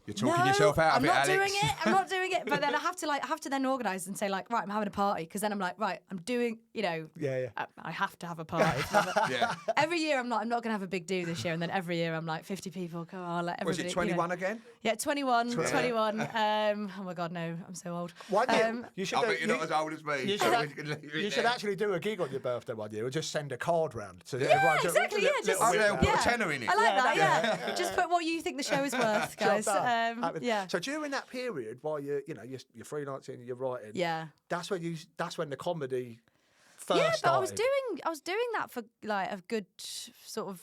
you're talking yourself out of it, Alex. I'm not doing it. But then I have to then organise and say like, right, I'm having a party, because then I'm like, right, I'm doing, you know, I have to have a party. Every year I'm not going to have a big do this year, and then every year I'm like 50 people. Go, I'll let everybody. Was it 21 again? Yeah, 21. 21. Oh my God, no, I'm so old. You should. I bet you're not as old as me. You should actually do a gig on your birthday one year, or just send a card round. So exactly. Just put a tenner in it. I like that. Yeah, just put what you think the show is worth, guys. So during that period, while you're freelancing, you're writing. Yeah. That's when the comedy first started. But I was doing that for like a good sort of.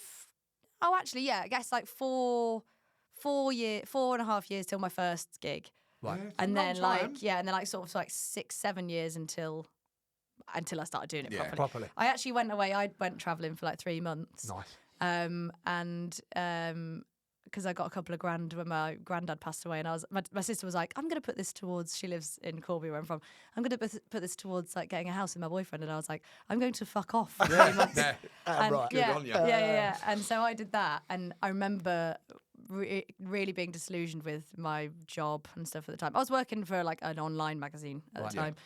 Oh, actually, yeah. I guess like 4.5 years till my first gig. Right. And then sort of 6-7 years until I started doing it properly. I actually went away. I went travelling for like 3 months. Nice. Because I got a couple of grand when my granddad passed away, and my sister was like, I'm going to put this towards, she lives in Corby where I'm from, I'm going to put this towards like getting a house with my boyfriend, and I was like, I'm going to fuck off for 3 months. Right. Good on you. Yeah. And so I did that, and I remember really being disillusioned with my job and stuff at the time. I was working for like an online magazine at the time,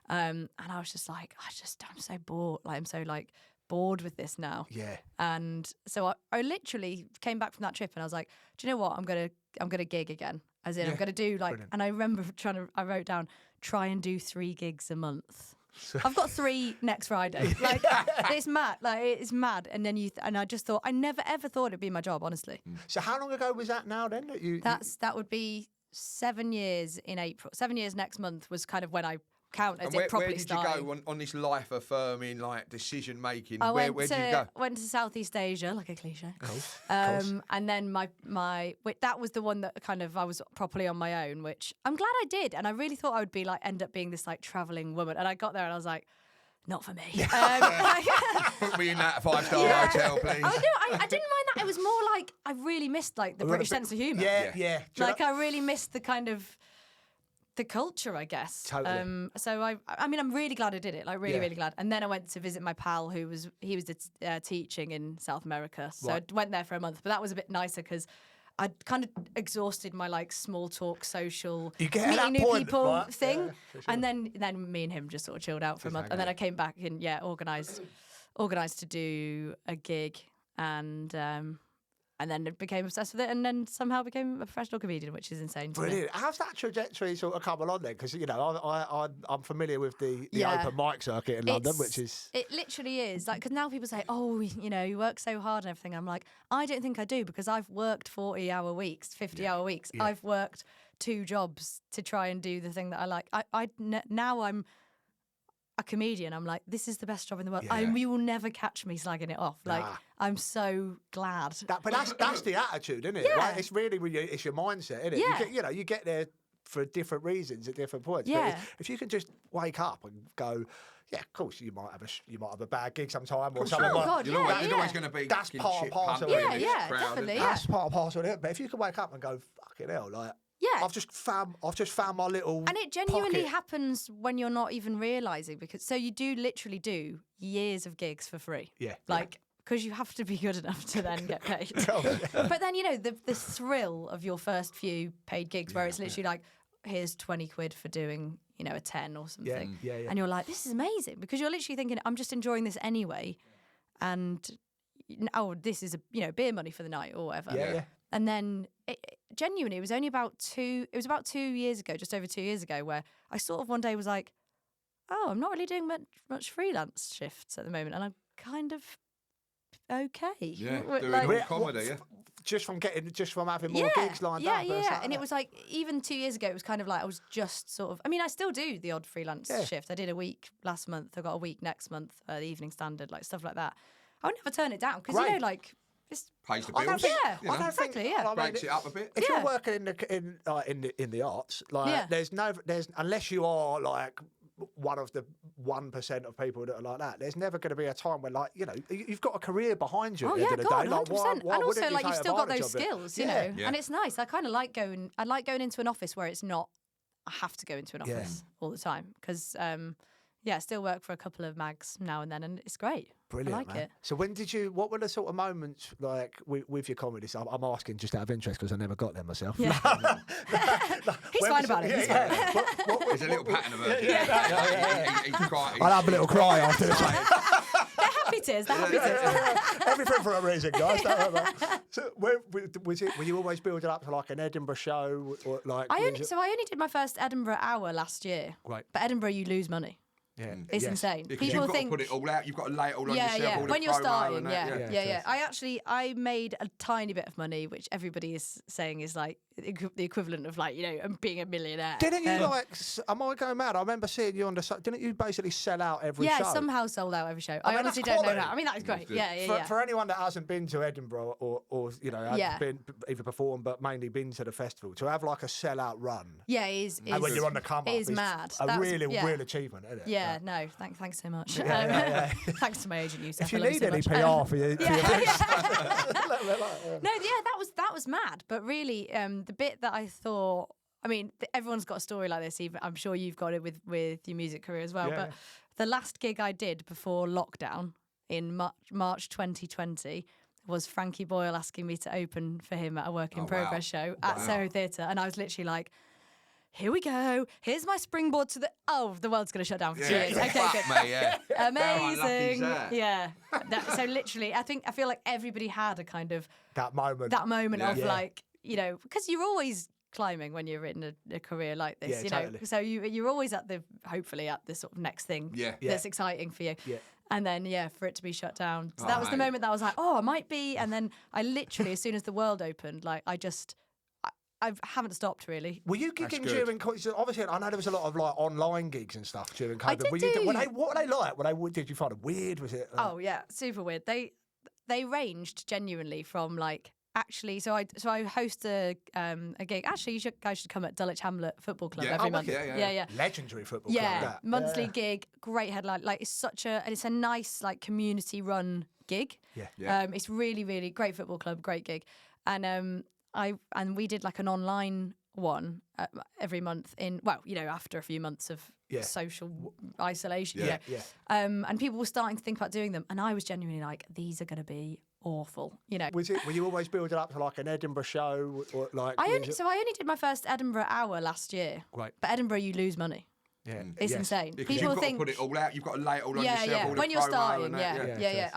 and I was just like, I'm so bored. Like I'm so like bored with this now. Yeah. And so I literally came back from that trip, and I was like, do you know what? I'm gonna gig again. As in, I'm gonna do like. Brilliant. And I remember I wrote down, try and do 3 gigs a month. I've got 3 next Friday. Like it's mad. Like it's mad. And then and I just thought, I never ever thought it'd be my job, honestly. So how long ago was that now then? That would be 7 years in April. 7 years next month was kind of when I counted it properly. Where did you go on this life affirming, like decision making? Where did you go? Went to Southeast Asia, like a cliche. Cool. And then that was the one that kind of I was properly on my own, which I'm glad I did. And I really thought I would be like end up being this like traveling woman. And I got there and I was like, not for me. Put me in that 5-star hotel, please. Oh no, I didn't mind that. It was more like I really missed like the British sense of humour. Yeah. Like I really missed the kind of the culture, I guess. Totally. So I mean, I'm really glad I did it. Like really, really glad. And then I went to visit my pal he was teaching in South America. So I went there for a month, but that was a bit nicer because I'd kind of exhausted my like small talk, social, meeting new people thing. Yeah, sure. And then me and him just sort of chilled out for a month. And then I came back and organised to do a gig, and then became obsessed with it, and then somehow became a professional comedian, which is insane. Brilliant. How's that trajectory sort of come along then? Because I'm familiar with the open mic circuit in London, which is it literally is like because now people say, oh, you work so hard and everything. I'm like, I don't think I do because I've worked 40-hour weeks, 50-hour weeks. Yeah. I've worked 2 jobs to try and do the thing that I like. Now I'm a comedian. I'm like, this is the best job in the world. You will never catch me slagging it off. Like, I'm so glad. But that's the attitude, isn't it? Yeah. Like, it's really it's your mindset, isn't it? Yeah. You get there for different reasons at different points. Yeah. But if you can just wake up and go, Yeah, of course you might have a bad gig sometime or Oh, something. like God, You're always going to be that's fucking part and shit parcel punter of in it. this Yeah, crowd, definitely, isn't it? yeah. That's part and parcel of it. But if you can wake up and go, fucking hell, like Yeah. I've just found my little And it genuinely pocket. happens when you're not even realising, because so you do literally do years of gigs for free. Yeah. Like, because you have to be good enough to then get paid. Oh, But then, you know, the thrill of your first few paid gigs where it's literally like, here's 20 quid for doing, you know, a 10 or something. Yeah, yeah. And you're like, this is amazing, because you're literally thinking, I'm just enjoying this anyway. And, oh, this is, beer money for the night or whatever. Yeah. And then genuinely, it was only about 2 years ago, just over 2 years ago, where I sort of one day was like, oh, I'm not really doing much freelance shifts at the moment. And I'm kind of okay. Yeah, Like- doing all comedy, yeah. Just from having more gigs lined up. Yeah. And it was like, even 2 years ago, it was kind of like I was just sort of, I mean, I still do the odd freelance shift. I did a week last month. I got a week next month, the Evening Standard, like stuff like that. I would never turn it down because, you know, like, it's, Pays the I don't bills. think- yeah, you know. exactly, yeah. I mean, Breaks it up a bit. if Yeah. you're working in the arts, like Yeah. there's unless you are like one of the 1% of people that are like that, there's never going to be a time when, like, you know, you've got a career behind you at Oh the yeah, end of the God, day. Like, 100%. why And also, wouldn't you like, you've take still got advantage those of it? skills, you Yeah. know. Yeah. And it's nice. I kind of like going. I like going into an office where it's not. I have to go into an Yeah. office all the time because, I still work for a couple of mags now and then, and it's great. Brilliant, I like man. it. So what were the sort of moments like with your comedy? So I'm asking just out of interest because I never got them myself. Yeah. He's fine about it. He's fine. There's a little pattern of it. He's crying. I'll have a little cry after this. They're happy tears. They're happy tears. Everything for a reason, guys. Don't worry about it. So were you always building up to like an Edinburgh show or like? I only did my first Edinburgh hour last year. Right. But Edinburgh, you lose money. Yeah, It's yes. insane. Because People you've got think to put it all out. You've got to lay it all on yourself. yeah. All the When you're promo starting, and that, Yeah. I made a tiny bit of money, which everybody is saying is like the equivalent of, like, you know, being a millionaire. Didn't you am I going mad? I remember seeing you on the. Didn't you basically sell out every show? Yeah, somehow sold out every show. I I mean, honestly that's don't know quality. how. I mean, that is great. good. Yeah. For anyone that hasn't been to Edinburgh or you know, Yeah. has been either performed but mainly been to the festival, to have like a sellout run, Yeah, it is. and when you're on the come up, it is mad. A That's- real yeah. achievement, isn't it? Yeah, no, thanks so much. Yeah. Thanks to my agent, Yusuf. If you I love need so any much. PR for you, No, that was mad. But really, the bit that I thought, I mean, everyone's got a story like this. Even I'm sure you've got it with your music career as well. Yeah. But the last gig I did before lockdown in March 2020 was Frankie Boyle asking me to open for him at a work in progress show at Soho Theatre, and I was literally like, here we go. Here's my springboard to the world's going to shut down for 2 years. Okay, Fuck, good. mate, yeah. How unlucky is Amazing. that? Yeah. So literally, I feel like everybody had a kind of that moment. of Yeah. like, you know, because you're always climbing when you're in a career like this, Yeah, you totally. know. So you're always hopefully at the sort of next thing Yeah. that's exciting for you. Yeah. And then, for it to be shut down. So Oh, that was the mate. moment that I was like, oh, I might be. And then I literally, as soon as the world opened, like I haven't stopped really. Were you gigging good. during? So obviously, I know there was a lot of like online gigs and stuff during COVID. I did Were you, do. what were they like? Did you find it weird? Was it? Oh yeah, super weird. They ranged genuinely from like actually. So I host a gig. Actually, you guys should come at Dulwich Hamlet Football Club Yeah. every Oh, month. okay, Yeah. Legendary football Yeah, club. that. monthly gig, great headline. Like it's a nice like community run gig. Yeah. Yeah. It's really, really great football club, great gig, and we did like an online one every month after a few months of Yeah. social isolation. Yeah. Yeah. And people were starting to think about doing them, and I was genuinely like, these are going to be awful, you know. Were you always building up to like an Edinburgh show or like? I only did my first Edinburgh hour last year. Right. But Edinburgh, you lose money. Yeah. It's Yes. insane. Because People you've got think to put it all out. You've got to lay it all on yourself. yeah. All the When you're promo starting, and that, Yeah.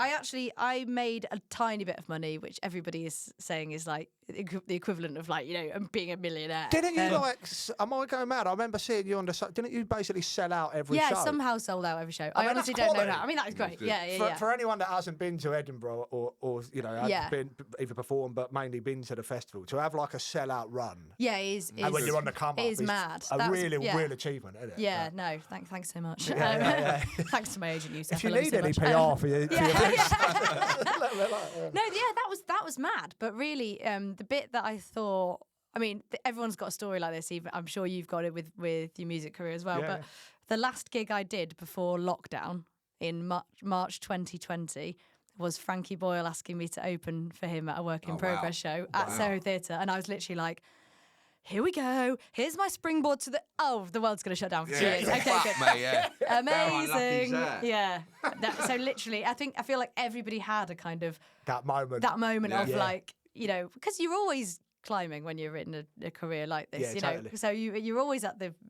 I made a tiny bit of money, which everybody is saying is like the equivalent of, like, you know, being a millionaire. Didn't you am I going mad? I remember seeing you on the. Didn't you basically sell out every show? Yeah, somehow sold out every show. I I mean, honestly that's don't know quality. how. I mean, that is great. good. Yeah. For anyone that hasn't been to Edinburgh or you know, has Yeah. been either performed but mainly been to the festival, to have like a sellout run, Yeah, it is. and when you're on the come up, it is mad. A That's- real achievement, isn't it? Yeah, no, thanks so much. Thanks to my agent, Yusuf. If you I love need so any much. PR for you, No, that was mad. But really, the bit that I thought, I mean, everyone's got a story like this. Even I'm sure you've got it with your music career as well. Yeah. But the last gig I did before lockdown in March 2020 was Frankie Boyle asking me to open for him at a work in progress show at Soho Theatre, and I was literally like, here we go. Here's my springboard to the world's going to shut down for 2 years. Okay, good. Mate, yeah. Amazing. that? Yeah. So literally, I feel like everybody had a kind of That moment. of like, you know, because you're always climbing when you're in a career like this, Yeah, you totally. know. So you're always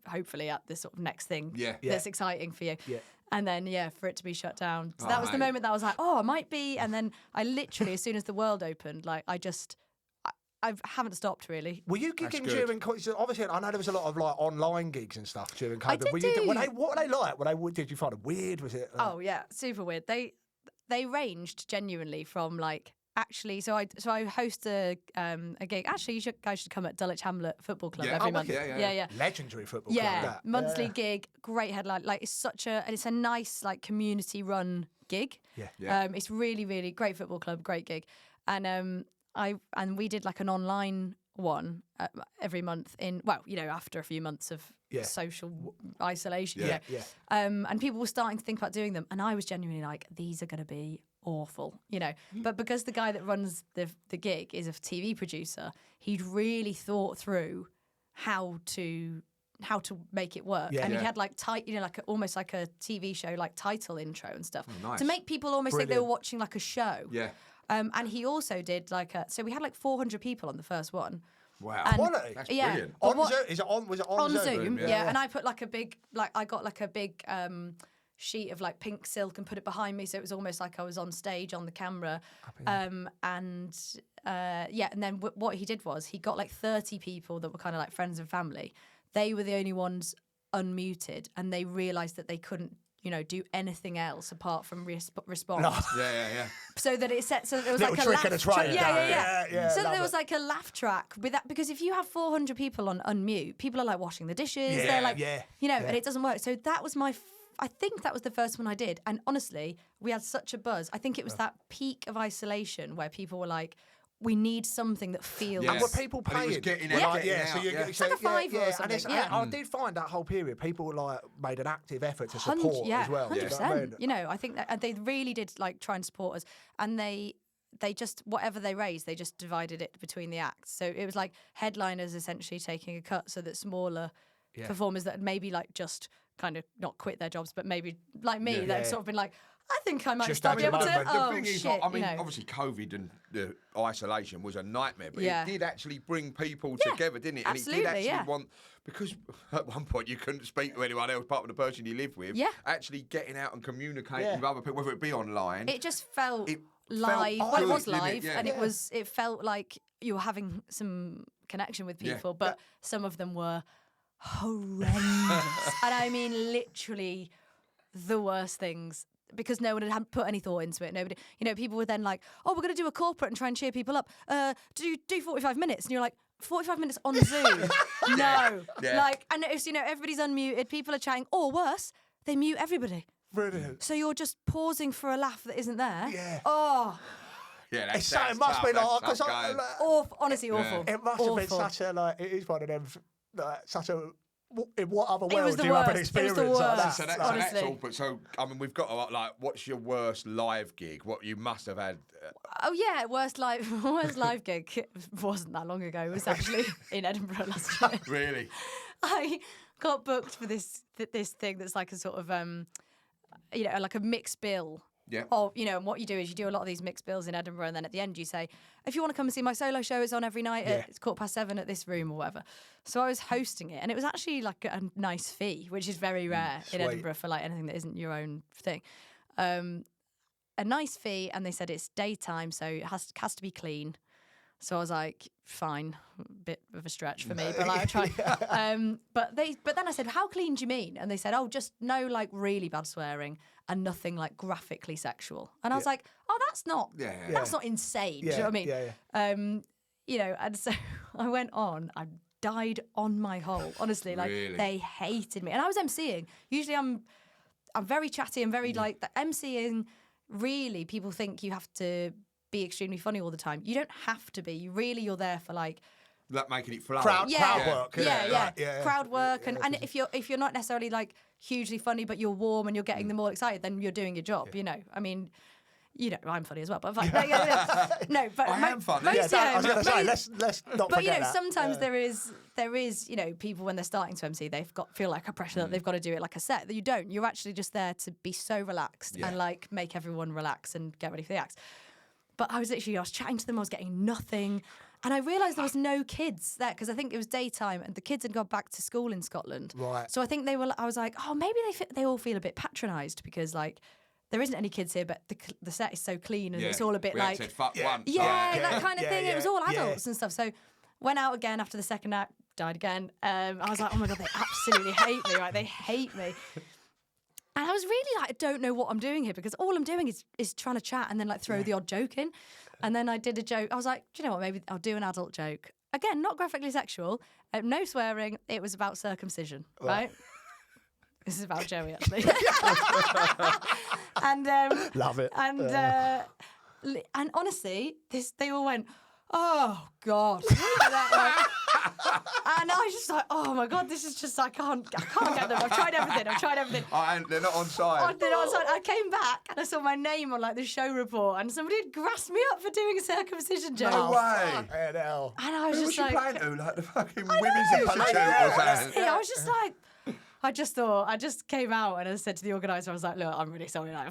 hopefully at the sort of next thing that's exciting for you. Yeah. And then, for it to be shut down. So that was the moment that I was like, oh, I might be. And then I literally, as soon as the world opened, like I haven't stopped really. Were you gigging good. during? So obviously, I know there was a lot of like online gigs and stuff during COVID. I did What were they like? Did you find it weird? Was it? Oh yeah, super weird. They ranged genuinely from like actually. So I host a gig. Actually, you guys should come at Dulwich Hamlet Football Club every month. Yeah. Legendary football club. Yeah, that. monthly gig, great headline. Like it's a nice like community run gig. Yeah. It's really really great football club, great gig, and we did like an online one every month after a few months of social isolation. Yeah. And people were starting to think about doing them, and I was genuinely like, these are going to be awful, you know. But because the guy that runs the gig is a TV producer, he'd really thought through how to make it work, and he had like almost like a TV show like title intro and stuff to make people almost think they were watching like a show. Yeah. And he also did so we had like 400 people on the first one. Wow. Quality. That's brilliant. On Zoom? Was it on Zoom? Zoom, yeah. And I put like a big sheet of like pink silk and put it behind me, so it was almost like I was on stage on the camera. And then what he did was he got like 30 people that were kind of like friends and family. They were the only ones unmuted, and they realised that they couldn't, you know, do anything else apart from respond. No. Yeah. So that there was Little like a trick laugh of the trade. track. Yeah. So love there was it. like a laugh track with that, because if you have 400 people on unmute, people are like washing the dishes. Yeah, They're like, yeah, you know, yeah. and it doesn't work. So that was I think that was the first one I did. And honestly, we had such a buzz. I think it was that peak of isolation where people were like, we need something that feels. And were people And it paying? was getting Yeah. out, getting So out, you yeah. It's like a fiver or And something, it's, yeah. I did find that whole period, people like made an active effort to support as well. 100%. You know what I mean? You know, I think that and they really did like try and support us, and they just whatever they raised, they just divided it between the acts. So it was like headliners essentially taking a cut, so that smaller performers that had maybe like just kind of not quit their jobs, but maybe like me, that had sort of been like, I think I might Just start be at able the to. moment. The Oh thing is, shit! I mean, you know. obviously COVID and the isolation was a nightmare, but Yeah. it did actually bring people together, didn't it? absolutely, And it did actually yeah. want, because at one point you couldn't speak to anyone else apart from the person you lived with. Yeah. Actually getting out and communicating with other people, whether it be online. It just felt It live. felt Well, it good, was didn't it? live, Yeah. and Yeah. it felt like you were having some connection with Yeah. people, but some of them were horrendous. And I mean, literally the worst things, because no one had put any thought into it. Nobody, you know, people were then like, oh, we're going to do a corporate and try and cheer people up. Do 45 minutes. And you're like, 45 minutes on Zoom? No. Yeah. Like, and it's, you know, everybody's unmuted, people are chatting, or worse, they mute everybody. Brilliant. So you're just pausing for a laugh that isn't there. Yeah. Oh, Yeah, that's, So it that's must tough, be that's like, because tough going. awful. Honestly, awful. it must have been Awful. such a like. It is one of them. Like, such a. In what other It world was the do you have an worst. It was experience the like that? worst. So that's Honestly. all. But so I mean, we've got to, like, what's your worst live gig? What you must have had? Oh yeah, worst live gig. It wasn't that long ago. It was actually in Edinburgh last year. Really? I got booked for this thing that's like a sort of you know, like a mixed bill. Yeah. Of, you know, and what you do is you do a lot of these mixed bills in Edinburgh, and then at the end you say, if you want to come and see my solo show, it's on every night. It's 7:15 at this room or whatever. So I was hosting it, and it was actually like a nice fee, which is very rare in Edinburgh for like anything that isn't your own thing. A nice fee, and they said it's daytime, so it has to be clean. So I was like, fine, a bit of a stretch for me, but like I tried. But then I said, how clean do you mean? And they said, oh, just no like really bad swearing and nothing like graphically sexual. And I was like, oh, that's not insane. Do you know what I mean? Yeah. You know, and so I went on. I died on my hole. Honestly, like Really? they hated me, and I was emceeing. Usually, I'm very chatty and very like the emceeing. Really, people think you have to be extremely funny all the time. You don't have to be. You're there for like Like making it flow. Crowd work. Crowd work, and if you're not necessarily like hugely funny, but you're warm and you're getting them all excited, then you're doing your job. You know, I mean. You know, I'm funny as well, but no, but I am funny. I was going to say, let's not but forget you know, that. sometimes there is, you know, people when they're starting to MC, feel like a pressure that they've got to do it like a set. That you don't. You're actually just there to be so relaxed and like make everyone relax and get ready for the acts. But I was chatting to them, I was getting nothing. And I realised there was no kids there because I think it was daytime and the kids had gone back to school in Scotland. Right. So I think I was like, oh, maybe they all feel a bit patronised because like, there isn't any kids here, but the set is so clean and it's all a bit like... Said, fuck one. That kind of thing. It was all adults and stuff. So went out again after the second act, died again. I was like, oh my God, they absolutely hate me, right? They hate me. And I was really like, I don't know what I'm doing here because all I'm doing is trying to chat and then like throw the odd joke in. And then I did a joke. I was like, do you know what? Maybe I'll do an adult joke. Again, not graphically sexual, no swearing. It was about circumcision, right? This is about Joey, actually. And love it. And honestly, they all went, oh God. And I was just like, oh my God, this is just I can't get them. I've tried everything. And they're not on side. I came back and I saw my name on like the show report, and somebody had grassed me up for doing a circumcision joke. No way. And I was Who just was you like, playing to? Like the fucking women's institute or something? I was just like. I just came out and I said to the organiser, I was like, look, I'm really sorry, like,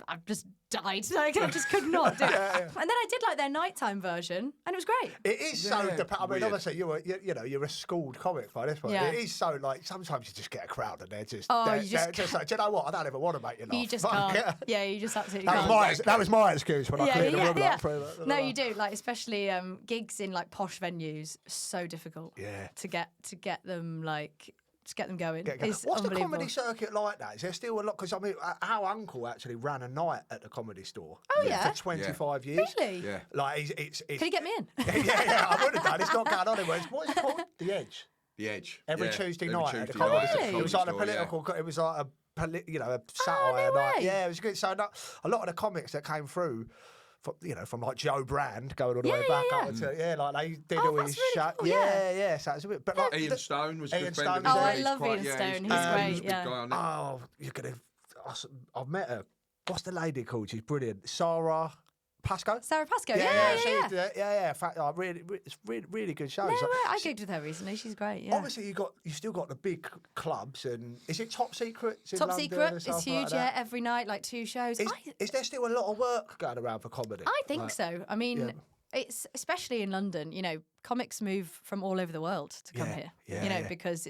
I've just died. Like, I just could not do it. And then I did like their nighttime version and it was great. it is so, I mean, obviously, you're a schooled comic by this point. Yeah. It is so, like, sometimes you just get a crowd and they're just, you just just like, do you know what? I don't even want to make you laugh. You just Fuck can't. it. Yeah, you just absolutely That can't. was my excuse when I cleared the room up through that. No, you do. Like, especially gigs in like posh venues, so difficult. Yeah. To get them like. Just get them going. What's the comedy circuit like that? Is there still a lot? Because I mean, our uncle actually ran a night at the Comedy Store. Oh yeah, for 25 years. Really? Yeah. Like it's Can you get me in? yeah, I would have done. It's not going on anywhere. What is it called? The Edge. The Edge. Every Tuesday night at the Tuesday Comedy night Store. at the It was like a Comedy Store, political. It was like a satire no night. way. Yeah, it was good. So a lot of the comics that came through. From like Joe Brand going all the way back up to like they did all his really cool, yeah. So it's a bit, but like Ian Stone was a Ian good friend of Stone. his. Oh, I He's love quite- Ian yeah, Stone. He's He's a great, good yeah. guy on it. oh, you're gonna. I've met her. What's the lady called? She's brilliant. Sarah Pascoe. Sarah Pascoe. Yeah. In fact, it's really good shows. No, Like, I gigged with her recently. She's great. Yeah. Obviously, you still got the big clubs, and is it Top Secret? In Top London Secret and is stuff huge. like that? Every night, like 2 shows. Is there still a lot of work going around for comedy? I think so. I mean, it's especially in London. You know, comics move from all over the world to come here. Yeah, you know, yeah. because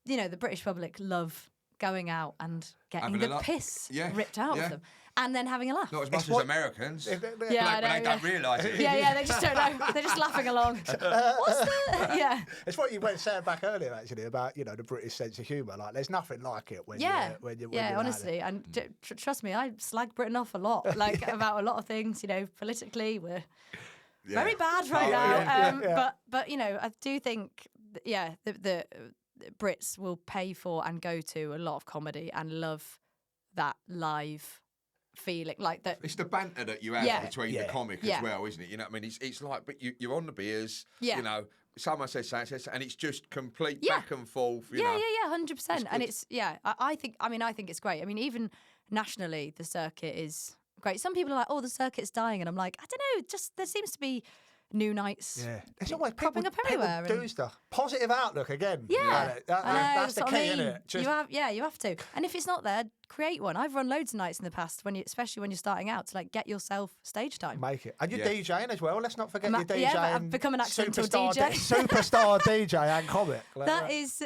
you know the British public love going out and getting Having the a laugh. piss Yeah, ripped out yeah. of them, and then having a laugh. Not as much as Americans. Yeah, Like, I but they know, don't realise it. Yeah, they just don't know. They're just laughing along. What's the? Yeah. It's what you were saying back earlier, actually, about the British sense of humour. Like, there's nothing like it when you're honestly, and trust me, I slag Britain off a lot, like about a lot of things. You know, politically, we're very bad right now. But you know, I do think, the Brits will pay for and go to a lot of comedy and love that live feeling, like that. It's the banter that you have between the comic as well, isn't it? You know what I mean? It's like, but you're on the beers, you know, someone says something, and it's just complete back and forth, you know. 100%. And it's, I think it's great. I mean, even nationally, the circuit is great. Some people are like, oh, the circuit's dying. And I'm like, I don't know, just there seems to be new nights. Yeah, it's always popping up everywhere. People do stuff. Positive outlook again. Yeah, that's the what key, I mean. isn't it? You have to. And if it's not there, create one. I've run loads of nights in the past, especially when you're starting out, to like get yourself stage time. Make it. And you're DJing as well. Let's not forget you're DJing. Yeah, I've become an accidental DJ. Superstar DJ and comic. That is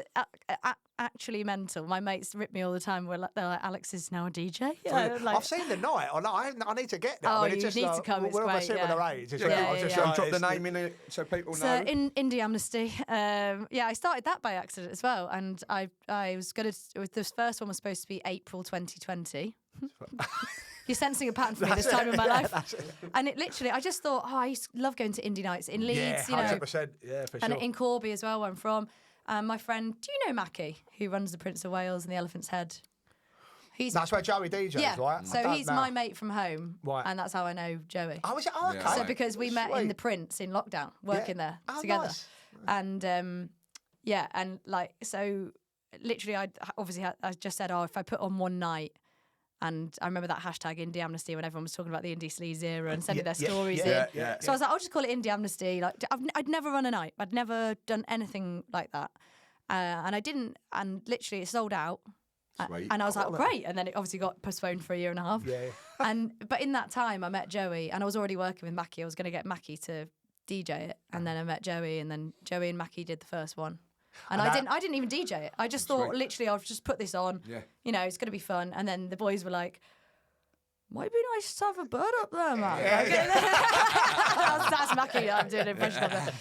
actually mental. My mates rip me all the time. They're like, Alex is now a DJ. Yeah, I've seen the night. I need to get there. Oh, I mean, you need to come. It's we're of a great. similar age. Drop the name in it so people so know. in Indie Amnesty, I started that by accident as well, and I was gonna. This first one was supposed to be April 2020. You're sensing a pattern for me this time in my life. And it literally, I just thought, I used to love going to indie nights in Leeds, you know. 100%. Yeah, for sure. And in Corby as well, where I'm from. My friend, do you know Mackie, who runs the Prince of Wales and the Elephant's Head? That's where Joey DJs, right? So he's my mate from home, Right. and that's how I know Joey. Oh, is it? Oh, okay. Yeah. So because we met in the Prince in lockdown, working there together, Nice. and and like so, literally, I just said, if I put on one night. And I remember that hashtag Indie Amnesty when everyone was talking about the Indie Sleaze era and sending their stories in. So I was like, I'll just call it Indie Amnesty. Like, I'd never run a night. I'd never done anything like that. And I didn't. And literally, it sold out. Sweet. And I was like, great. And then it obviously got postponed for a year and a half. But in that time, I met Joey, and I was already working with Mackie. I was going to get Mackie to DJ it, and then I met Joey, and then Joey and Mackie did the first one. And I didn't even DJ it. I just thought, literally, I'll just put this on. Yeah. You know, it's going to be fun. And then the boys were like, might be nice to have a bird up there, man. That's Mackie. I'm doing an impression of that.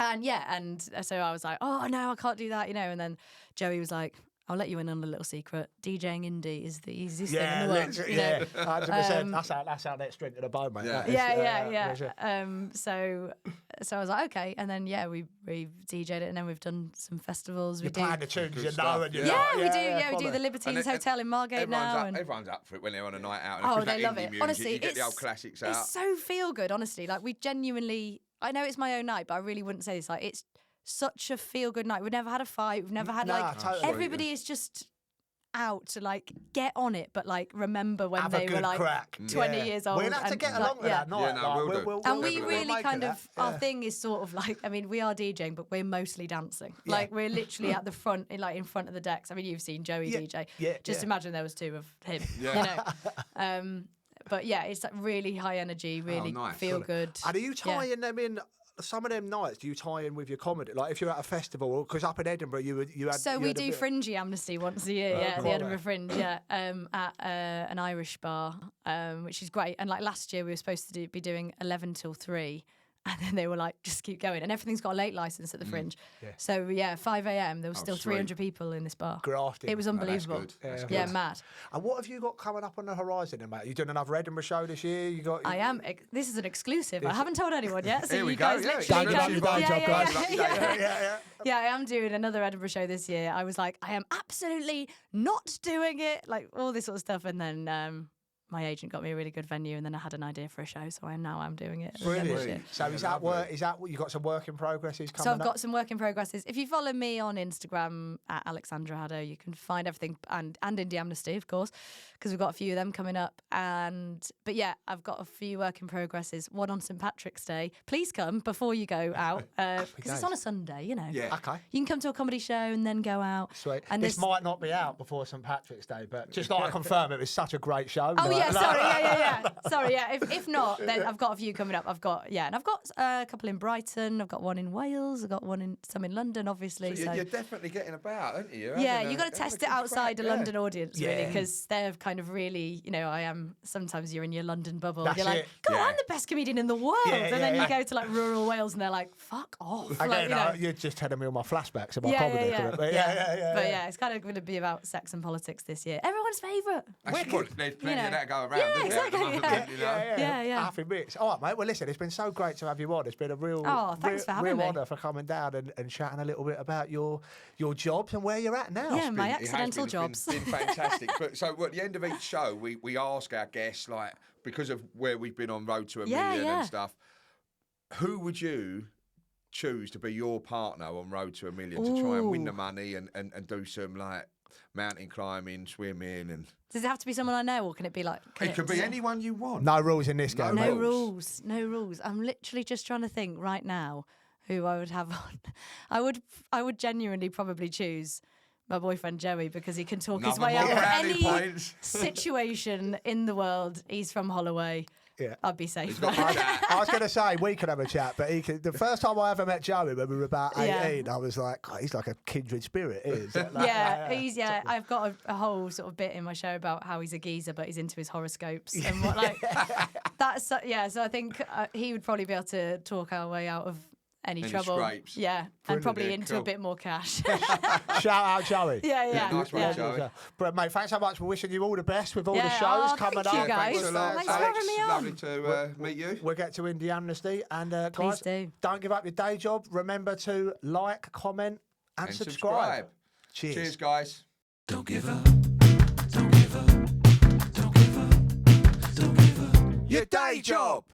And so I was like, oh, no, I can't do that, you know. And then Joey was like, I'll let you in on a little secret. DJing indie is the easiest thing in the world. 100%. That's how next string to the bow, mate. So I was like, okay. And then, we DJ'd it, and then we've done some festivals. You're playing the tunes, you know. And we do the Libertines Hotel in Margate now. Everyone's up for it when they're on a night out. And they love it. Music, honestly, you get the old classics out. It's so feel good, honestly. Like, we genuinely, I know it's my own night, but I really wouldn't say this. Like, it's such a feel good night. We've never had a fight. We've never had totally. Everybody is just out to like get on it, but like remember when have they were like crack. 20 years old. We'll have to get along with that night. And we really kind of, our thing is sort of like, I mean, we are DJing, but we're mostly dancing. Like we're literally at the front, like in front of the decks. I mean, you've seen Joey DJ. Just imagine there was two of him. You know. But it's like really high energy, really feel good. And are you tying them in? Some of them nights, do you tie in with your comedy? Like if you're at a festival, because up in Edinburgh, you had. So we do Fringy Amnesty once a year, the Edinburgh Fringe, at an Irish bar, which is great. And like last year, we were supposed to be doing 11 till 3. And then they were like, just keep going. And everything's got a late license at the Fringe. So, 5 a.m, there was still 300 people in this bar. Grafting. It was unbelievable. That's good. Mad. And what have you got coming up on the horizon then, mate? You doing another Edinburgh show this year? I am. This is an exclusive. I haven't told anyone yet. So Here we you guys go. literally Yeah. I am doing another Edinburgh show this year. I was like, I am absolutely not doing it. Like all this sort of stuff. And then my agent got me a really good venue, and then I had an idea for a show, so I'm doing it. Brilliant. So is that work? Is that you got some work in progresses coming up? So I've got some work in progresses. If you follow me on Instagram at Alexandra Haddow, you can find everything, and Indie Amnesty, of course, because we've got a few of them coming up. But I've got a few work in progresses. One on St Patrick's Day. Please come before you go out, because it's on a Sunday, you know. Yeah. Okay. You can come to a comedy show and then go out. Sweet. And this might not be out before St Patrick's Day, but just like I confirm, it was such a great show. Sorry. If not, then I've got a few coming up. I've got a couple in Brighton. I've got one in Wales. I've got some in London, obviously. So you're definitely getting about, aren't you? You've got to test it outside a London audience, really, because they're kind of really, I am. Sometimes you're in your London bubble. You're like, I'm the best comedian in the world, and then you go to like rural Wales, and they're like, fuck off. Again, you're just telling me all my flashbacks of my comedy. But it's kind of going to be about sex and politics this year. Everyone's favourite. There's plenty of that go around. Yeah, exactly. Happy bits. All right, mate. Well, listen, it's been so great to have you on. It's been a real honour for coming down and chatting a little bit about your jobs and where you're at now. Yeah, my accidental jobs. It's been fantastic. So at the end of each show, we ask our guests, like, because of where we've been on Road to a Million and stuff, who would you choose to be your partner on Road to a Million to try and win the money and do some like mountain climbing, swimming, and does it have to be someone I know, or can it be like? It could be anyone you want. No rules in this game. No rules. I'm literally just trying to think right now who I would have on. I would genuinely probably choose my boyfriend Joey, because he can talk his way out of any situation in the world. He's from Holloway. Yeah. I'd be safe. I was going to say we could have a chat, but the first time I ever met Joey when we were about 18, I was like, God, he's like a kindred spirit. I've got a whole sort of bit in my show about how he's a geezer, but he's into his horoscopes and what that's. So I think he would probably be able to talk our way out of any trouble. Scrapes. Yeah, and probably into a bit more cash. Shout out Joey. Yeah. Nice one, Joey. But mate, thanks so much. We're wishing you all the best with all the shows coming up. Thank you guys. Thanks a lot. Thanks for having me on. Lovely to meet you. We'll get to Indie Amnesty, and Please guys, do. don't give up your day job. Remember to like, comment, and subscribe. Cheers, guys. Don't give up. your day job.